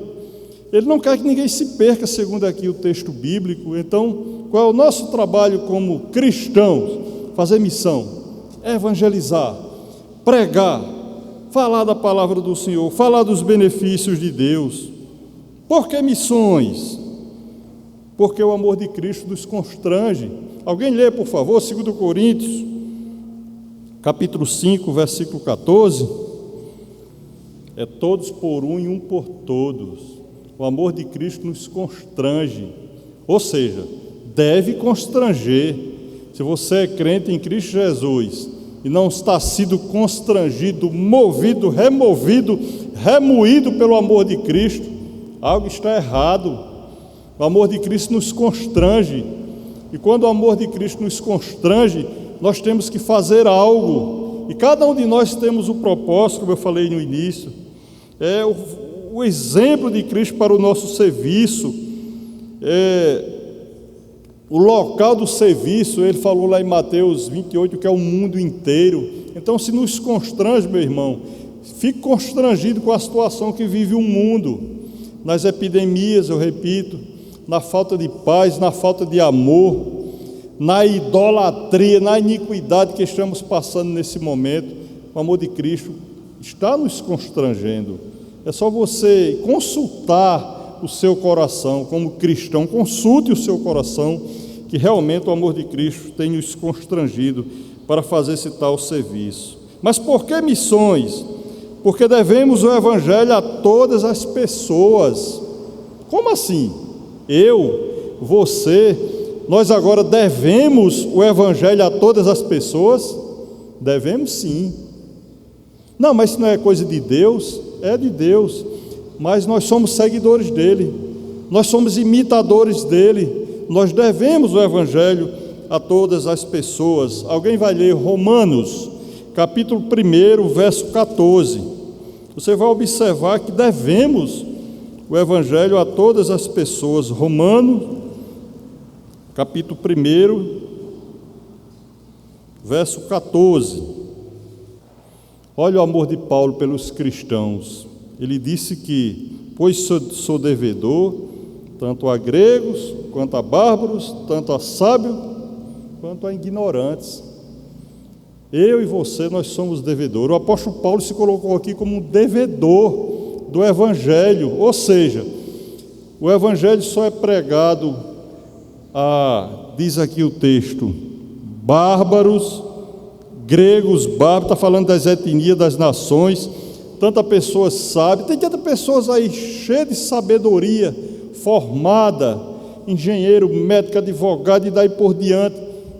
Ele não quer que ninguém se perca, segundo aqui o texto bíblico. Então, qual é o nosso trabalho como cristãos? Fazer missão, evangelizar, pregar, falar da palavra do Senhor, falar dos benefícios de Deus. Por que missões? Porque o amor de Cristo nos constrange. Alguém lê, por favor, 2 Coríntios, capítulo 5, versículo 14. É todos por um e um por todos. O amor de Cristo nos constrange, ou seja, deve constranger. Se você é crente em Cristo Jesus e não está sendo constrangido, movido, removido, remoído pelo amor de Cristo, algo está errado. O amor de Cristo nos constrange, e quando o amor de Cristo nos constrange, nós temos que fazer algo, e cada um de nós temos o propósito, como eu falei no início, é o exemplo de Cristo para o nosso serviço, o local do serviço. Ele falou lá em Mateus 28 que é o mundo inteiro. Então, se nos constrange, meu irmão, fique constrangido com a situação que vive o mundo, nas epidemias, eu repito, na falta de paz, na falta de amor, na idolatria, na iniquidade que estamos passando nesse momento. O amor de Cristo está nos constrangendo. É só você consultar o seu coração como cristão, consulte o seu coração, que realmente o amor de Cristo tem nos constrangido para fazer esse tal serviço. Mas por que missões? Porque devemos o evangelho a todas as pessoas. Como assim? Eu, você, nós agora devemos o evangelho a todas as pessoas? Devemos sim. Não, mas isso não é coisa de Deus? É de Deus, mas nós somos seguidores dele, nós somos imitadores dele, nós devemos o evangelho a todas as pessoas. Alguém vai ler Romanos, capítulo 1, verso 14. Você vai observar que devemos o evangelho a todas as pessoas. Romanos, capítulo 1, verso 14. Olha o amor de Paulo pelos cristãos. Ele disse que, pois sou devedor, tanto a gregos, quanto a bárbaros, tanto a sábios, quanto a ignorantes. Eu e você, nós somos devedores. O apóstolo Paulo se colocou aqui como um devedor do evangelho, ou seja, o evangelho só é pregado diz aqui o texto, bárbaros, gregos, bárbaros, está falando das etnias, das nações. Tanta pessoa sabe, tem tantas pessoas aí cheias de sabedoria, formada, engenheiro, médico, advogado e daí por diante,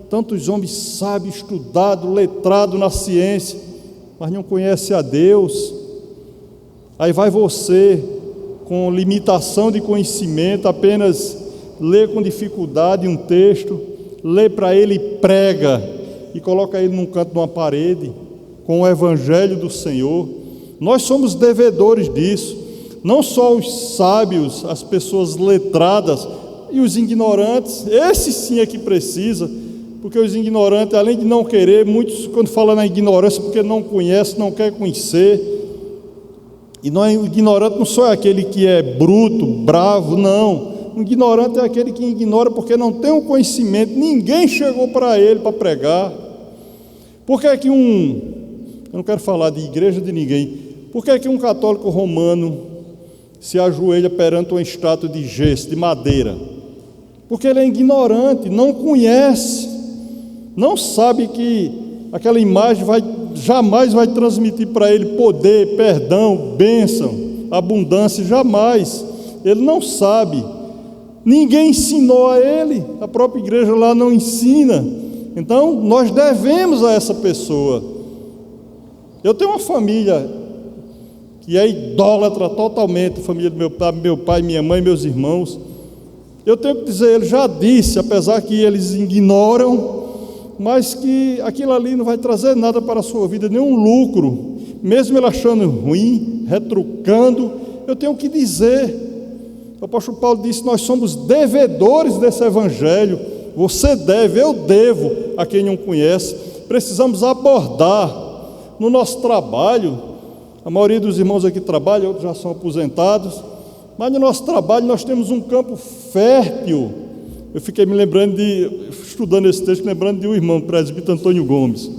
tantos homens sábios, estudados, letrados na ciência, mas não conhece a Deus. Aí vai você, com limitação de conhecimento, apenas lê com dificuldade um texto, lê para ele e prega, e coloca ele num canto de uma parede, com o evangelho do Senhor. Nós somos devedores disso, não só os sábios, as pessoas letradas e os ignorantes, esses sim é que precisa, porque os ignorantes, além de não querer, muitos, quando falam na ignorância, porque não conhece, não quer conhecer. E não é ignorante, não só é aquele que é bruto, bravo, não. O ignorante é aquele que ignora porque não tem um conhecimento, ninguém chegou para ele para pregar. Por que é que eu não quero falar de igreja de ninguém, por que é que um católico romano se ajoelha perante uma estátua de gesso, de madeira? Porque ele é ignorante, não conhece, não sabe que aquela imagem jamais vai transmitir para ele poder, perdão, bênção, abundância, jamais. Ele não sabe. Ninguém ensinou a ele, a própria igreja lá não ensina. Então, nós devemos a essa pessoa. Eu tenho uma família que é idólatra totalmente, a família do meu pai, minha mãe, meus irmãos. Eu tenho que dizer, ele já disse, apesar que eles ignoram, mas que aquilo ali não vai trazer nada para a sua vida, nenhum lucro, mesmo ele achando ruim, retrucando, eu tenho que dizer. O apóstolo Paulo disse, nós somos devedores desse evangelho, você deve, eu devo a quem não conhece. Precisamos abordar no nosso trabalho, a maioria dos irmãos aqui trabalham, outros já são aposentados, mas no nosso trabalho nós temos um campo fértil. Eu fiquei me lembrando estudando esse texto, lembrando de um irmão, o presbítero Antônio Gomes.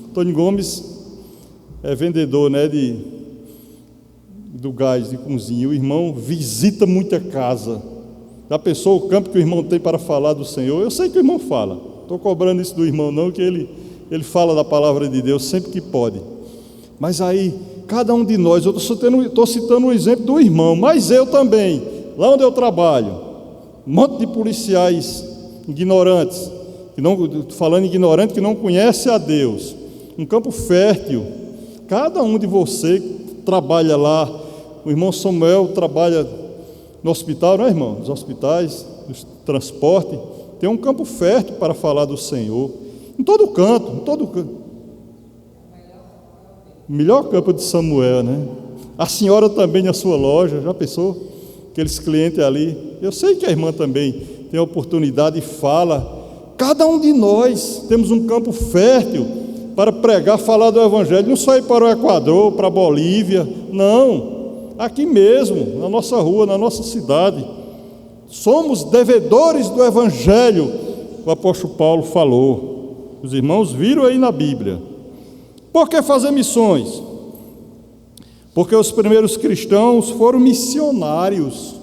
Antônio Gomes é vendedor, do gás de cozinha. O irmão visita muita casa. Já pensou o campo que o irmão tem para falar do Senhor? Eu sei que o irmão fala, estou cobrando isso do irmão não, que ele fala da palavra de Deus sempre que pode. Mas aí, cada um de nós, eu estou citando um exemplo do irmão, mas eu também, lá onde eu trabalho, um monte de policiais ignorantes, falando ignorante, que não conhece a Deus, um campo fértil. Cada um de vocês que trabalha lá, o irmão Samuel trabalha no hospital, não é, irmão? Nos hospitais, no transporte, tem um campo fértil para falar do Senhor, em todo canto, o melhor campo de Samuel, né? A senhora também na sua loja, já pensou? Aqueles clientes ali, eu sei que a irmã também tem a oportunidade e fala. Cada um de nós temos um campo fértil para pregar, falar do evangelho, não só ir para o Equador, para a Bolívia, não, aqui mesmo, na nossa rua, na nossa cidade. Somos devedores do evangelho, o apóstolo Paulo falou. Os irmãos viram aí na Bíblia. Por que fazer missões? Porque os primeiros cristãos foram missionários.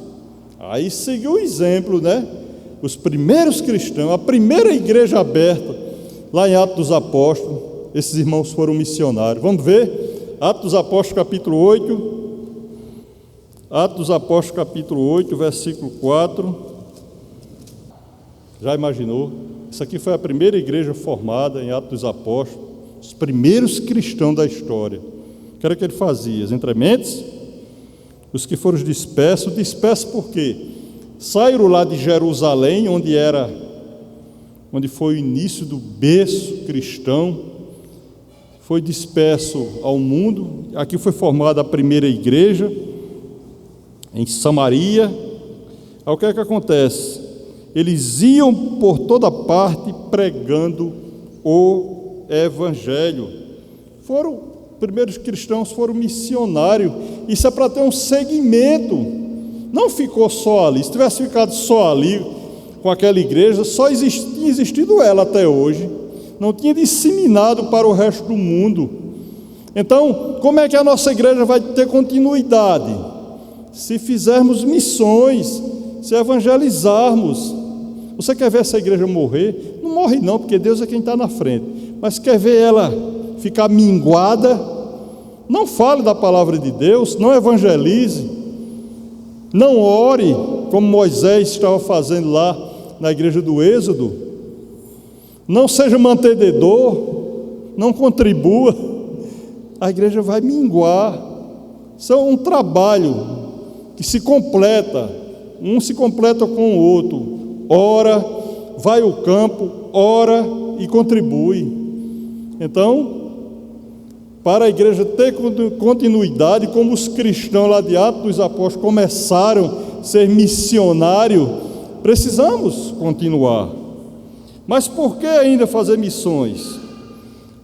Aí seguiu o exemplo, Os primeiros cristãos, a primeira igreja aberta, lá em Atos dos Apóstolos, esses irmãos foram missionários. Vamos ver? Atos dos Apóstolos, capítulo 8. Atos dos Apóstolos, capítulo 8, versículo 4. Já imaginou? Isso aqui foi a primeira igreja formada em Atos dos Apóstolos. Os primeiros cristãos da história. O que era que ele fazia? As entrementes, os que foram dispersos por quê? Saíram lá de Jerusalém, onde foi o início do berço cristão, foi disperso ao mundo. Aqui foi formada a primeira igreja, em Samaria. Aí o que é que acontece? Eles iam por toda parte pregando o evangelho. Primeiros cristãos foram missionários. Isso é para ter um segmento. Não ficou só ali. Se tivesse ficado só ali com aquela igreja, só tinha existido ela até hoje, não tinha disseminado para o resto do mundo. Então, como é que a nossa igreja vai ter continuidade? Se fizermos missões, se evangelizarmos. Você quer ver essa igreja morrer? Não morre não, porque Deus é quem está na frente. Mas quer ver ela ficar minguada? Não fale da palavra de Deus, não evangelize, não ore, como Moisés estava fazendo lá na igreja do Êxodo. Não seja mantenedor, não contribua, a igreja vai minguar. Isso é um trabalho que se completa, um se completa com o outro. Ora, vai ao campo, ora e contribui. Então, para a igreja ter continuidade, como os cristãos lá de Atos dos Apóstolos começaram a ser missionários, precisamos continuar. Mas por que ainda fazer missões?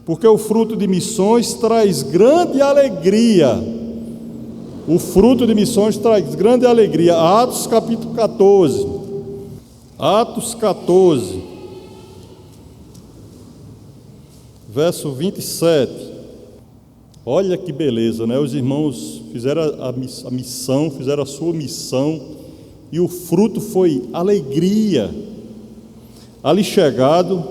Porque o fruto de missões traz grande alegria. O fruto de missões traz grande alegria. Atos capítulo 14. Atos 14, verso 27. Olha que beleza, né? Os irmãos fizeram a missão, fizeram a sua missão, e o fruto foi alegria. Ali chegado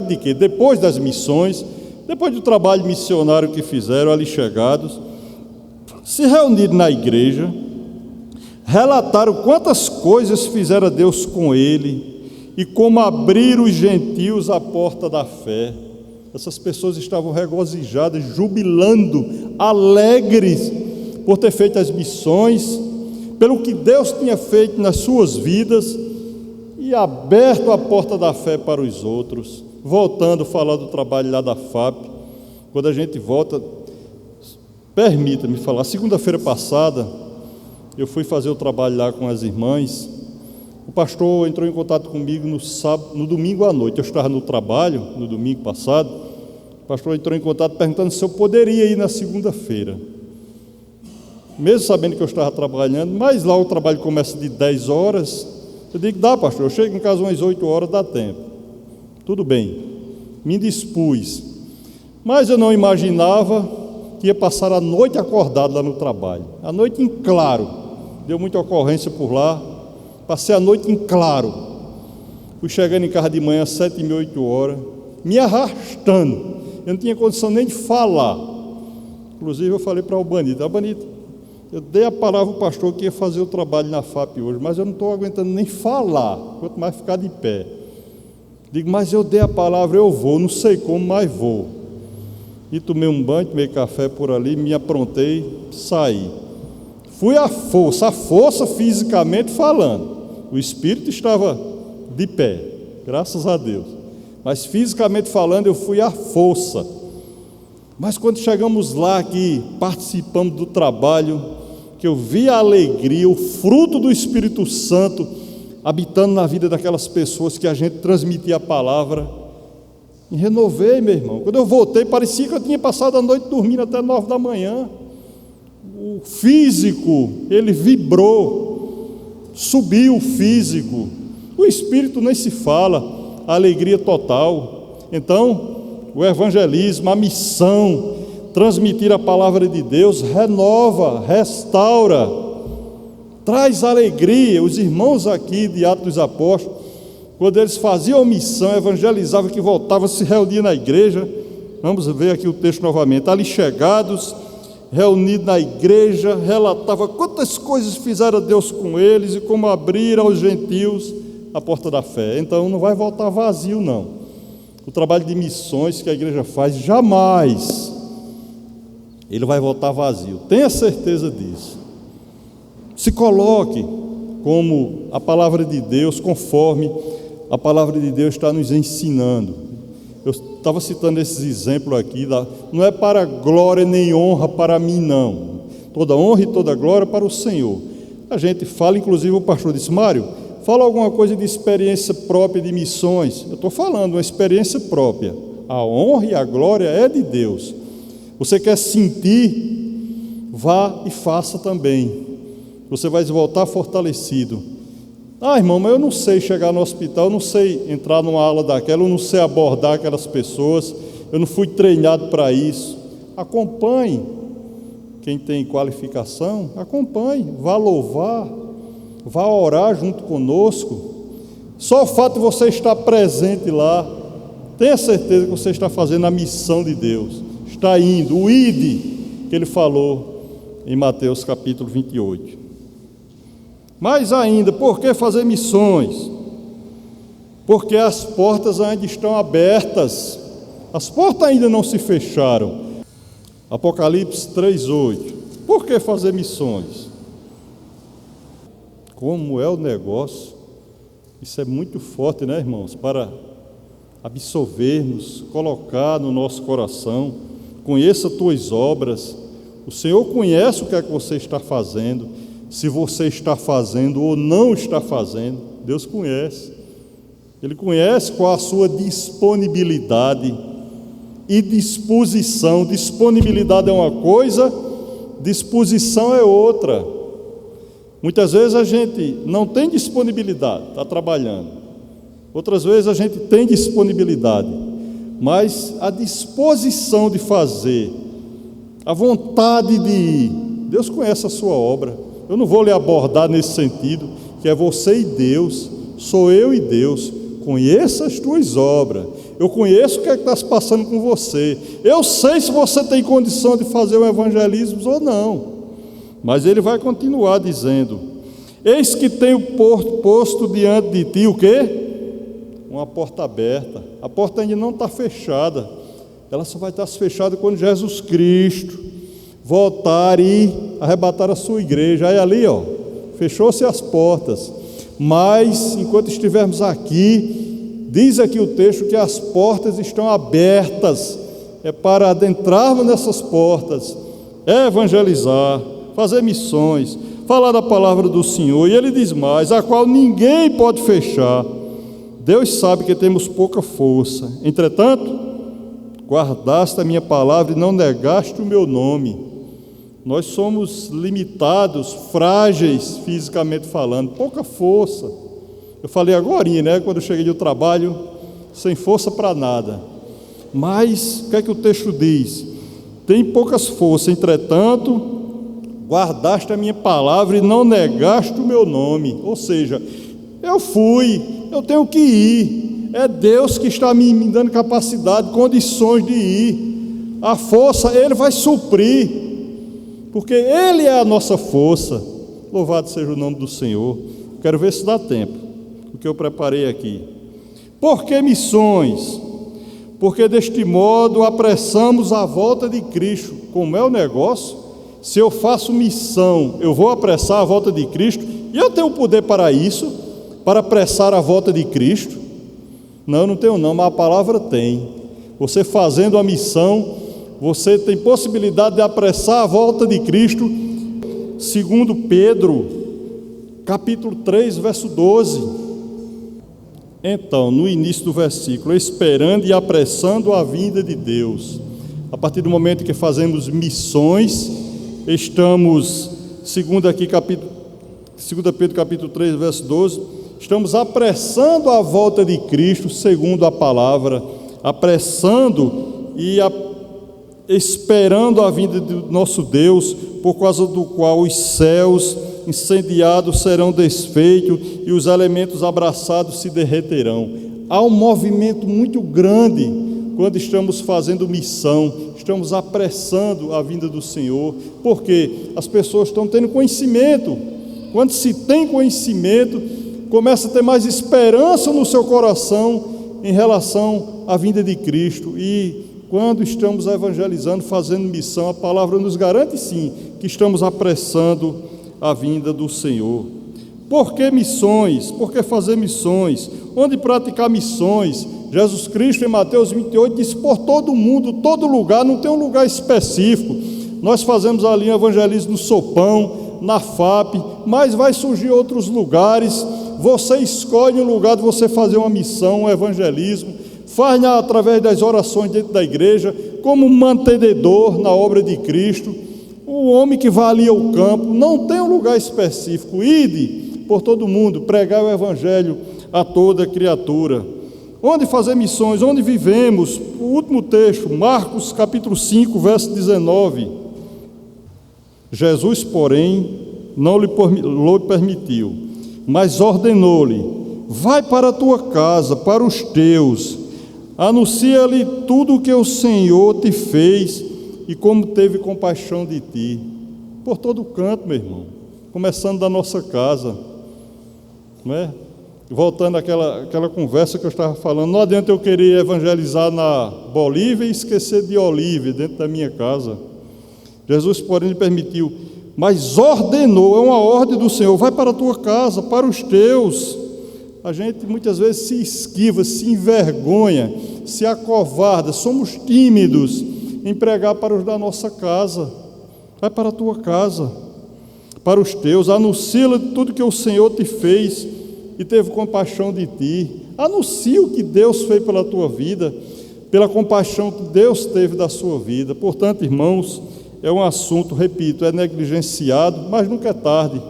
de quê? Depois das missões, depois do trabalho missionário que fizeram, ali chegados, se reuniram na igreja, relataram quantas coisas fizera Deus com ele e como abriram os gentios a porta da fé. Essas pessoas estavam regozijadas, jubilando, alegres por ter feito as missões, pelo que Deus tinha feito nas suas vidas e aberto a porta da fé para os outros. Voltando a falar do trabalho lá da FAP, quando a gente volta, permita-me falar, segunda-feira passada, eu fui fazer o trabalho lá com as irmãs. O pastor entrou em contato comigo no domingo à noite. Eu estava no trabalho, no domingo passado. O pastor entrou em contato perguntando se eu poderia ir na segunda-feira. Mesmo sabendo que eu estava trabalhando, mas lá o trabalho começa de 10 horas. Eu digo, dá, pastor, eu chego em casa umas 8 horas, dá tempo. Tudo bem, me dispus. Mas eu não imaginava que ia passar a noite acordado lá no trabalho. A noite em claro. Deu muita ocorrência por lá. Passei a noite em claro. Fui chegando em casa de manhã às 7h30, 8 horas, me arrastando. Eu não tinha condição nem de falar. Inclusive eu falei para o Albanito, eu dei a palavra ao pastor que ia fazer o trabalho na FAP hoje, mas eu não estou aguentando nem falar, quanto mais ficar de pé. Digo, mas eu dei a palavra, eu vou, não sei como, mas vou. E tomei um banho, tomei café por ali, me aprontei, saí. Fui à força fisicamente falando. O espírito estava de pé, graças a Deus. Mas fisicamente falando, eu fui à força. Mas quando chegamos lá, que participamos do trabalho, que eu vi a alegria, o fruto do Espírito Santo habitando na vida daquelas pessoas que a gente transmitia a palavra, me renovei, meu irmão. Quando eu voltei, parecia que eu tinha passado a noite dormindo até 9 da manhã. O físico, ele vibrou, subiu o físico. O espírito nem se fala, a alegria total. Então, o evangelismo, a missão, transmitir a palavra de Deus, renova, restaura, traz alegria. Os irmãos aqui de Atos dos Apóstolos, quando eles faziam a missão, evangelizavam, que voltavam, se reuniam na igreja. Vamos ver aqui o texto novamente. Ali chegados, reunidos na igreja, relatava quantas coisas fizera Deus com eles e como abriram aos gentios a porta da fé. Então não vai voltar vazio, não. O trabalho de missões que a igreja faz, jamais ele vai voltar vazio. Tenha certeza disso. Se coloque como a palavra de Deus, conforme a palavra de Deus está nos ensinando. Eu estava citando esses exemplos aqui, não é para glória nem honra para mim, não. Toda honra e toda glória para o Senhor. A gente fala, inclusive o pastor disse, Mário, fala alguma coisa de experiência própria de missões. Eu estou falando, uma experiência própria. A honra e a glória é de Deus. Você quer sentir, vá e faça também. Você vai voltar fortalecido. Ah, irmão, mas eu não sei chegar no hospital, eu não sei entrar numa aula daquela, eu não sei abordar aquelas pessoas, eu não fui treinado para isso. Acompanhe. Quem tem qualificação, acompanhe, vá louvar, vá orar junto conosco. Só o fato de você estar presente lá, tenha certeza que você está fazendo a missão de Deus. Está indo, o ide, que ele falou em Mateus capítulo 28. Mais ainda, por que fazer missões? Porque as portas ainda estão abertas, as portas ainda não se fecharam. Apocalipse 3:8. Por que fazer missões? Como é o negócio? Isso é muito forte, né, irmãos? Para absorvermos, colocar no nosso coração. Conheça tuas obras. O Senhor conhece o que é que você está fazendo. Se você está fazendo ou não está fazendo, Deus conhece. Ele conhece qual a sua disponibilidade e disposição. Disponibilidade é uma coisa, disposição é outra. Muitas vezes a gente não tem disponibilidade, está trabalhando. Outras vezes a gente tem disponibilidade, mas a disposição de fazer, a vontade de ir, Deus conhece a sua obra. Eu não vou lhe abordar nesse sentido, que é você e Deus, sou eu e Deus. Conheça as tuas obras, eu conheço o que é que está se passando com você, eu sei se você tem condição de fazer o evangelismo ou não, mas ele vai continuar dizendo: eis que tenho posto diante de ti o quê? Uma porta aberta. A porta ainda não está fechada, ela só vai estar fechada quando Jesus Cristo voltar e arrebatar a sua igreja. Aí ali, fechou-se as portas. Mas, enquanto estivermos aqui, diz aqui o texto que as portas estão abertas, é para adentrarmos nessas portas, evangelizar, fazer missões, falar da palavra do Senhor. E ele diz mais: a qual ninguém pode fechar. Deus sabe que temos pouca força, entretanto, guardaste a minha palavra e não negaste o meu nome. Nós somos limitados, frágeis, fisicamente falando, pouca força. Eu falei agorinha, quando eu cheguei do trabalho, sem força para nada. Mas, o que é que o texto diz? Tem poucas forças, entretanto, guardaste a minha palavra e não negaste o meu nome. Ou seja, eu fui, eu tenho que ir. É Deus que está me dando capacidade, condições de ir. A força, Ele vai suprir, porque Ele é a nossa força. Louvado seja o nome do Senhor. Quero ver se dá tempo, o que eu preparei aqui. Por que missões? Porque deste modo apressamos a volta de Cristo. Como é o negócio? Se eu faço missão, eu vou apressar a volta de Cristo, e eu tenho poder para isso, para apressar a volta de Cristo? Não, não tenho não, mas a palavra tem. Você fazendo a missão, você tem possibilidade de apressar a volta de Cristo. Segundo Pedro, capítulo 3, verso 12. Então, no início do versículo, esperando e apressando a vinda de Deus. A partir do momento que fazemos missões, estamos, segundo Pedro capítulo 3, verso 12, estamos apressando a volta de Cristo, segundo a palavra, apressando e esperando a vinda do nosso Deus, por causa do qual os céus incendiados serão desfeitos e os elementos abraçados se derreterão. Há um movimento muito grande quando estamos fazendo missão, estamos apressando a vinda do Senhor, porque as pessoas estão tendo conhecimento. Quando se tem conhecimento, começa a ter mais esperança no seu coração em relação à vinda de Cristo. E quando estamos evangelizando, fazendo missão, a palavra nos garante sim que estamos apressando a vinda do Senhor. Por que missões? Por que fazer missões? Onde praticar missões? Jesus Cristo em Mateus 28 disse: por todo mundo, todo lugar, não tem um lugar específico. Nós fazemos ali um evangelismo no Sopão, na FAP, mas vai surgir outros lugares. Você escolhe um lugar de você fazer uma missão, um evangelismo, faz através das orações dentro da igreja, como mantenedor na obra de Cristo. O homem que vai ali ao campo, não tem um lugar específico. Ide por todo mundo, pregar o evangelho a toda criatura. Onde fazer missões? Onde vivemos? O último texto, Marcos capítulo 5, verso 19. Jesus, porém, não lhe permitiu, mas ordenou-lhe: vai para a tua casa, para os teus, anuncia-lhe tudo o que o Senhor te fez e como teve compaixão de ti. Por todo canto, meu irmão, começando da nossa casa, não é? Voltando àquela conversa que eu estava falando, não adianta eu querer evangelizar na Bolívia e esquecer de Olívia dentro da minha casa. Jesus, porém, lhe permitiu, mas ordenou, é uma ordem do Senhor: vai para a tua casa, para os teus. A gente muitas vezes se esquiva, se envergonha, se acovarda, somos tímidos em pregar para os da nossa casa. Vai para a tua casa, para os teus, anuncia tudo que o Senhor te fez e teve compaixão de ti. Anuncie o que Deus fez pela tua vida, pela compaixão que Deus teve da sua vida. Portanto, irmãos, é um assunto, repito, é negligenciado, mas nunca é tarde.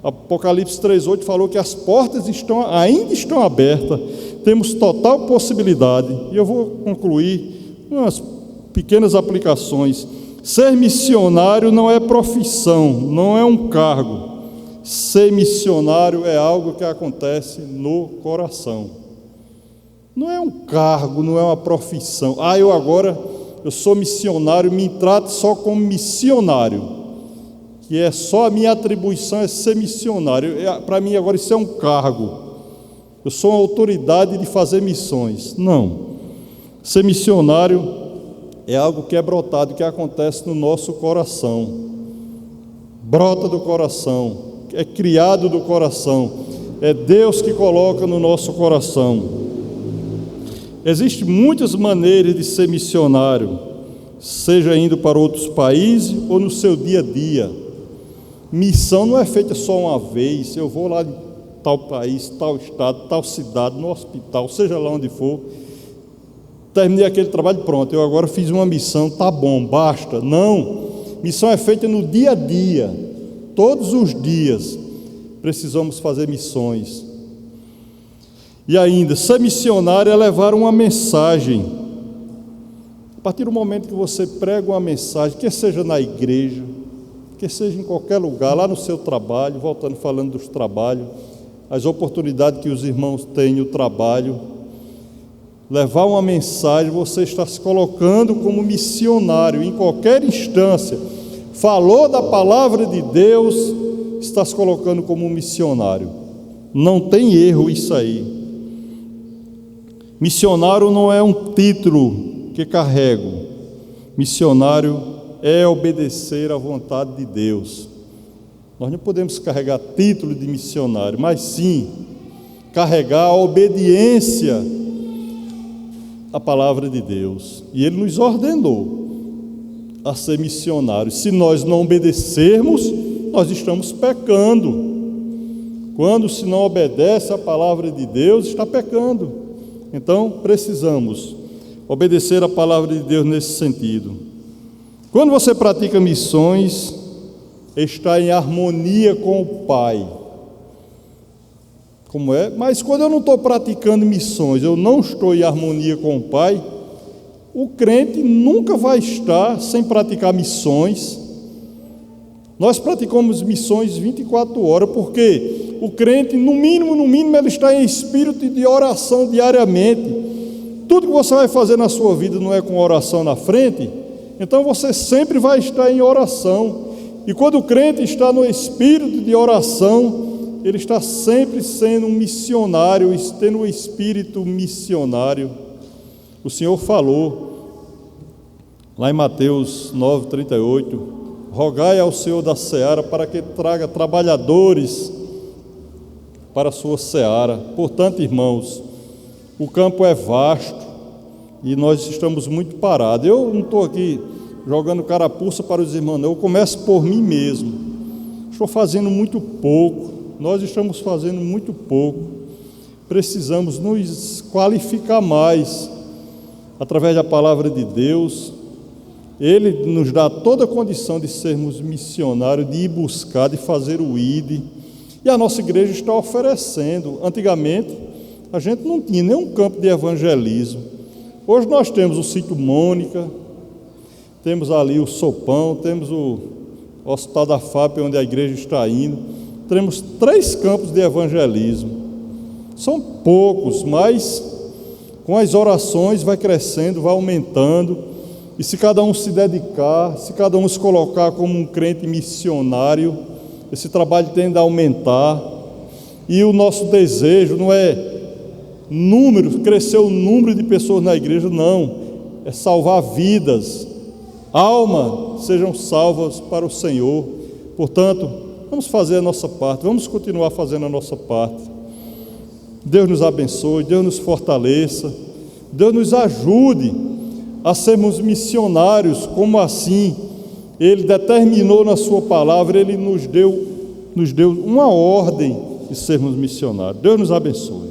Apocalipse 3,8 falou que as portas ainda estão abertas, temos total possibilidade. E eu vou concluir umas pequenas aplicações. Ser missionário não é profissão, não é um cargo. Ser missionário é algo que acontece no coração. Não é um cargo, não é uma profissão. Eu sou missionário, me trate só como missionário, que é só a minha atribuição é ser missionário. Para mim agora isso é um cargo. Eu sou uma autoridade de fazer missões. Não. Ser missionário é algo que é brotado, que acontece no nosso coração. Brota do coração, é criado do coração. É Deus que coloca no nosso coração. Existem muitas maneiras de ser missionário, seja indo para outros países ou no seu dia a dia. Missão não é feita só uma vez. Eu vou lá em tal país, tal estado, tal cidade, no hospital, seja lá onde for. Terminei aquele trabalho, pronto, eu agora fiz uma missão, tá bom, basta. Não, missão é feita no dia a dia, todos os dias precisamos fazer missões. E ainda, ser missionário é levar uma mensagem. A partir do momento que você prega uma mensagem, quer seja na igreja, quer seja em qualquer lugar, lá no seu trabalho, voltando falando dos trabalhos, as oportunidades que os irmãos têm no trabalho, levar uma mensagem, você está se colocando como missionário em qualquer instância. Falou da palavra de Deus, está se colocando como missionário. Não tem erro isso aí. Missionário não é um título que carrego. Missionário é obedecer à vontade de Deus. Nós não podemos carregar título de missionário, mas sim carregar a obediência a palavra de Deus, e Ele nos ordenou a ser missionários. Se nós não obedecermos, nós estamos pecando. Quando se não obedece a palavra de Deus, está pecando. Então precisamos obedecer a palavra de Deus nesse sentido. Quando você pratica missões, está em harmonia com o Pai. Como é? Mas quando eu não estou praticando missões, eu não estou em harmonia com o Pai, o crente nunca vai estar sem praticar missões. Nós praticamos missões 24 horas, porque o crente, no mínimo, ele está em espírito de oração diariamente. Tudo que você vai fazer na sua vida não é com oração na frente, então você sempre vai estar em oração. E quando o crente está no espírito de oração, ele está sempre sendo um missionário, tendo um espírito missionário. O Senhor falou, lá em Mateus 9:38, rogai ao Senhor da seara para que traga trabalhadores para a sua seara. Portanto, irmãos, o campo é vasto e nós estamos muito parados. Eu não estou aqui jogando carapuça para os irmãos, não. Eu começo por mim mesmo. Estou fazendo muito pouco. Nós estamos fazendo muito pouco. Precisamos nos qualificar mais através da palavra de Deus. Ele nos dá toda a condição de sermos missionários, de ir buscar, de fazer o ID. E a nossa igreja está oferecendo. Antigamente, a gente não tinha nenhum campo de evangelismo. Hoje nós temos o Sítio Mônica, temos ali o Sopão, temos o Hospital da FAP, onde a igreja está indo. Temos 3 campos de evangelismo. São poucos, mas com as orações vai crescendo, vai aumentando. E se cada um se dedicar, se cada um se colocar como um crente missionário, esse trabalho tende a aumentar. E o nosso desejo não é crescer o número de pessoas na igreja, não. É salvar vidas. Almas sejam salvas para o Senhor. Portanto, vamos fazer a nossa parte, vamos continuar fazendo a nossa parte. Deus nos abençoe, Deus nos fortaleça, Deus nos ajude a sermos missionários, como assim Ele determinou na sua palavra. Ele nos deu uma ordem e sermos missionários. Deus nos abençoe.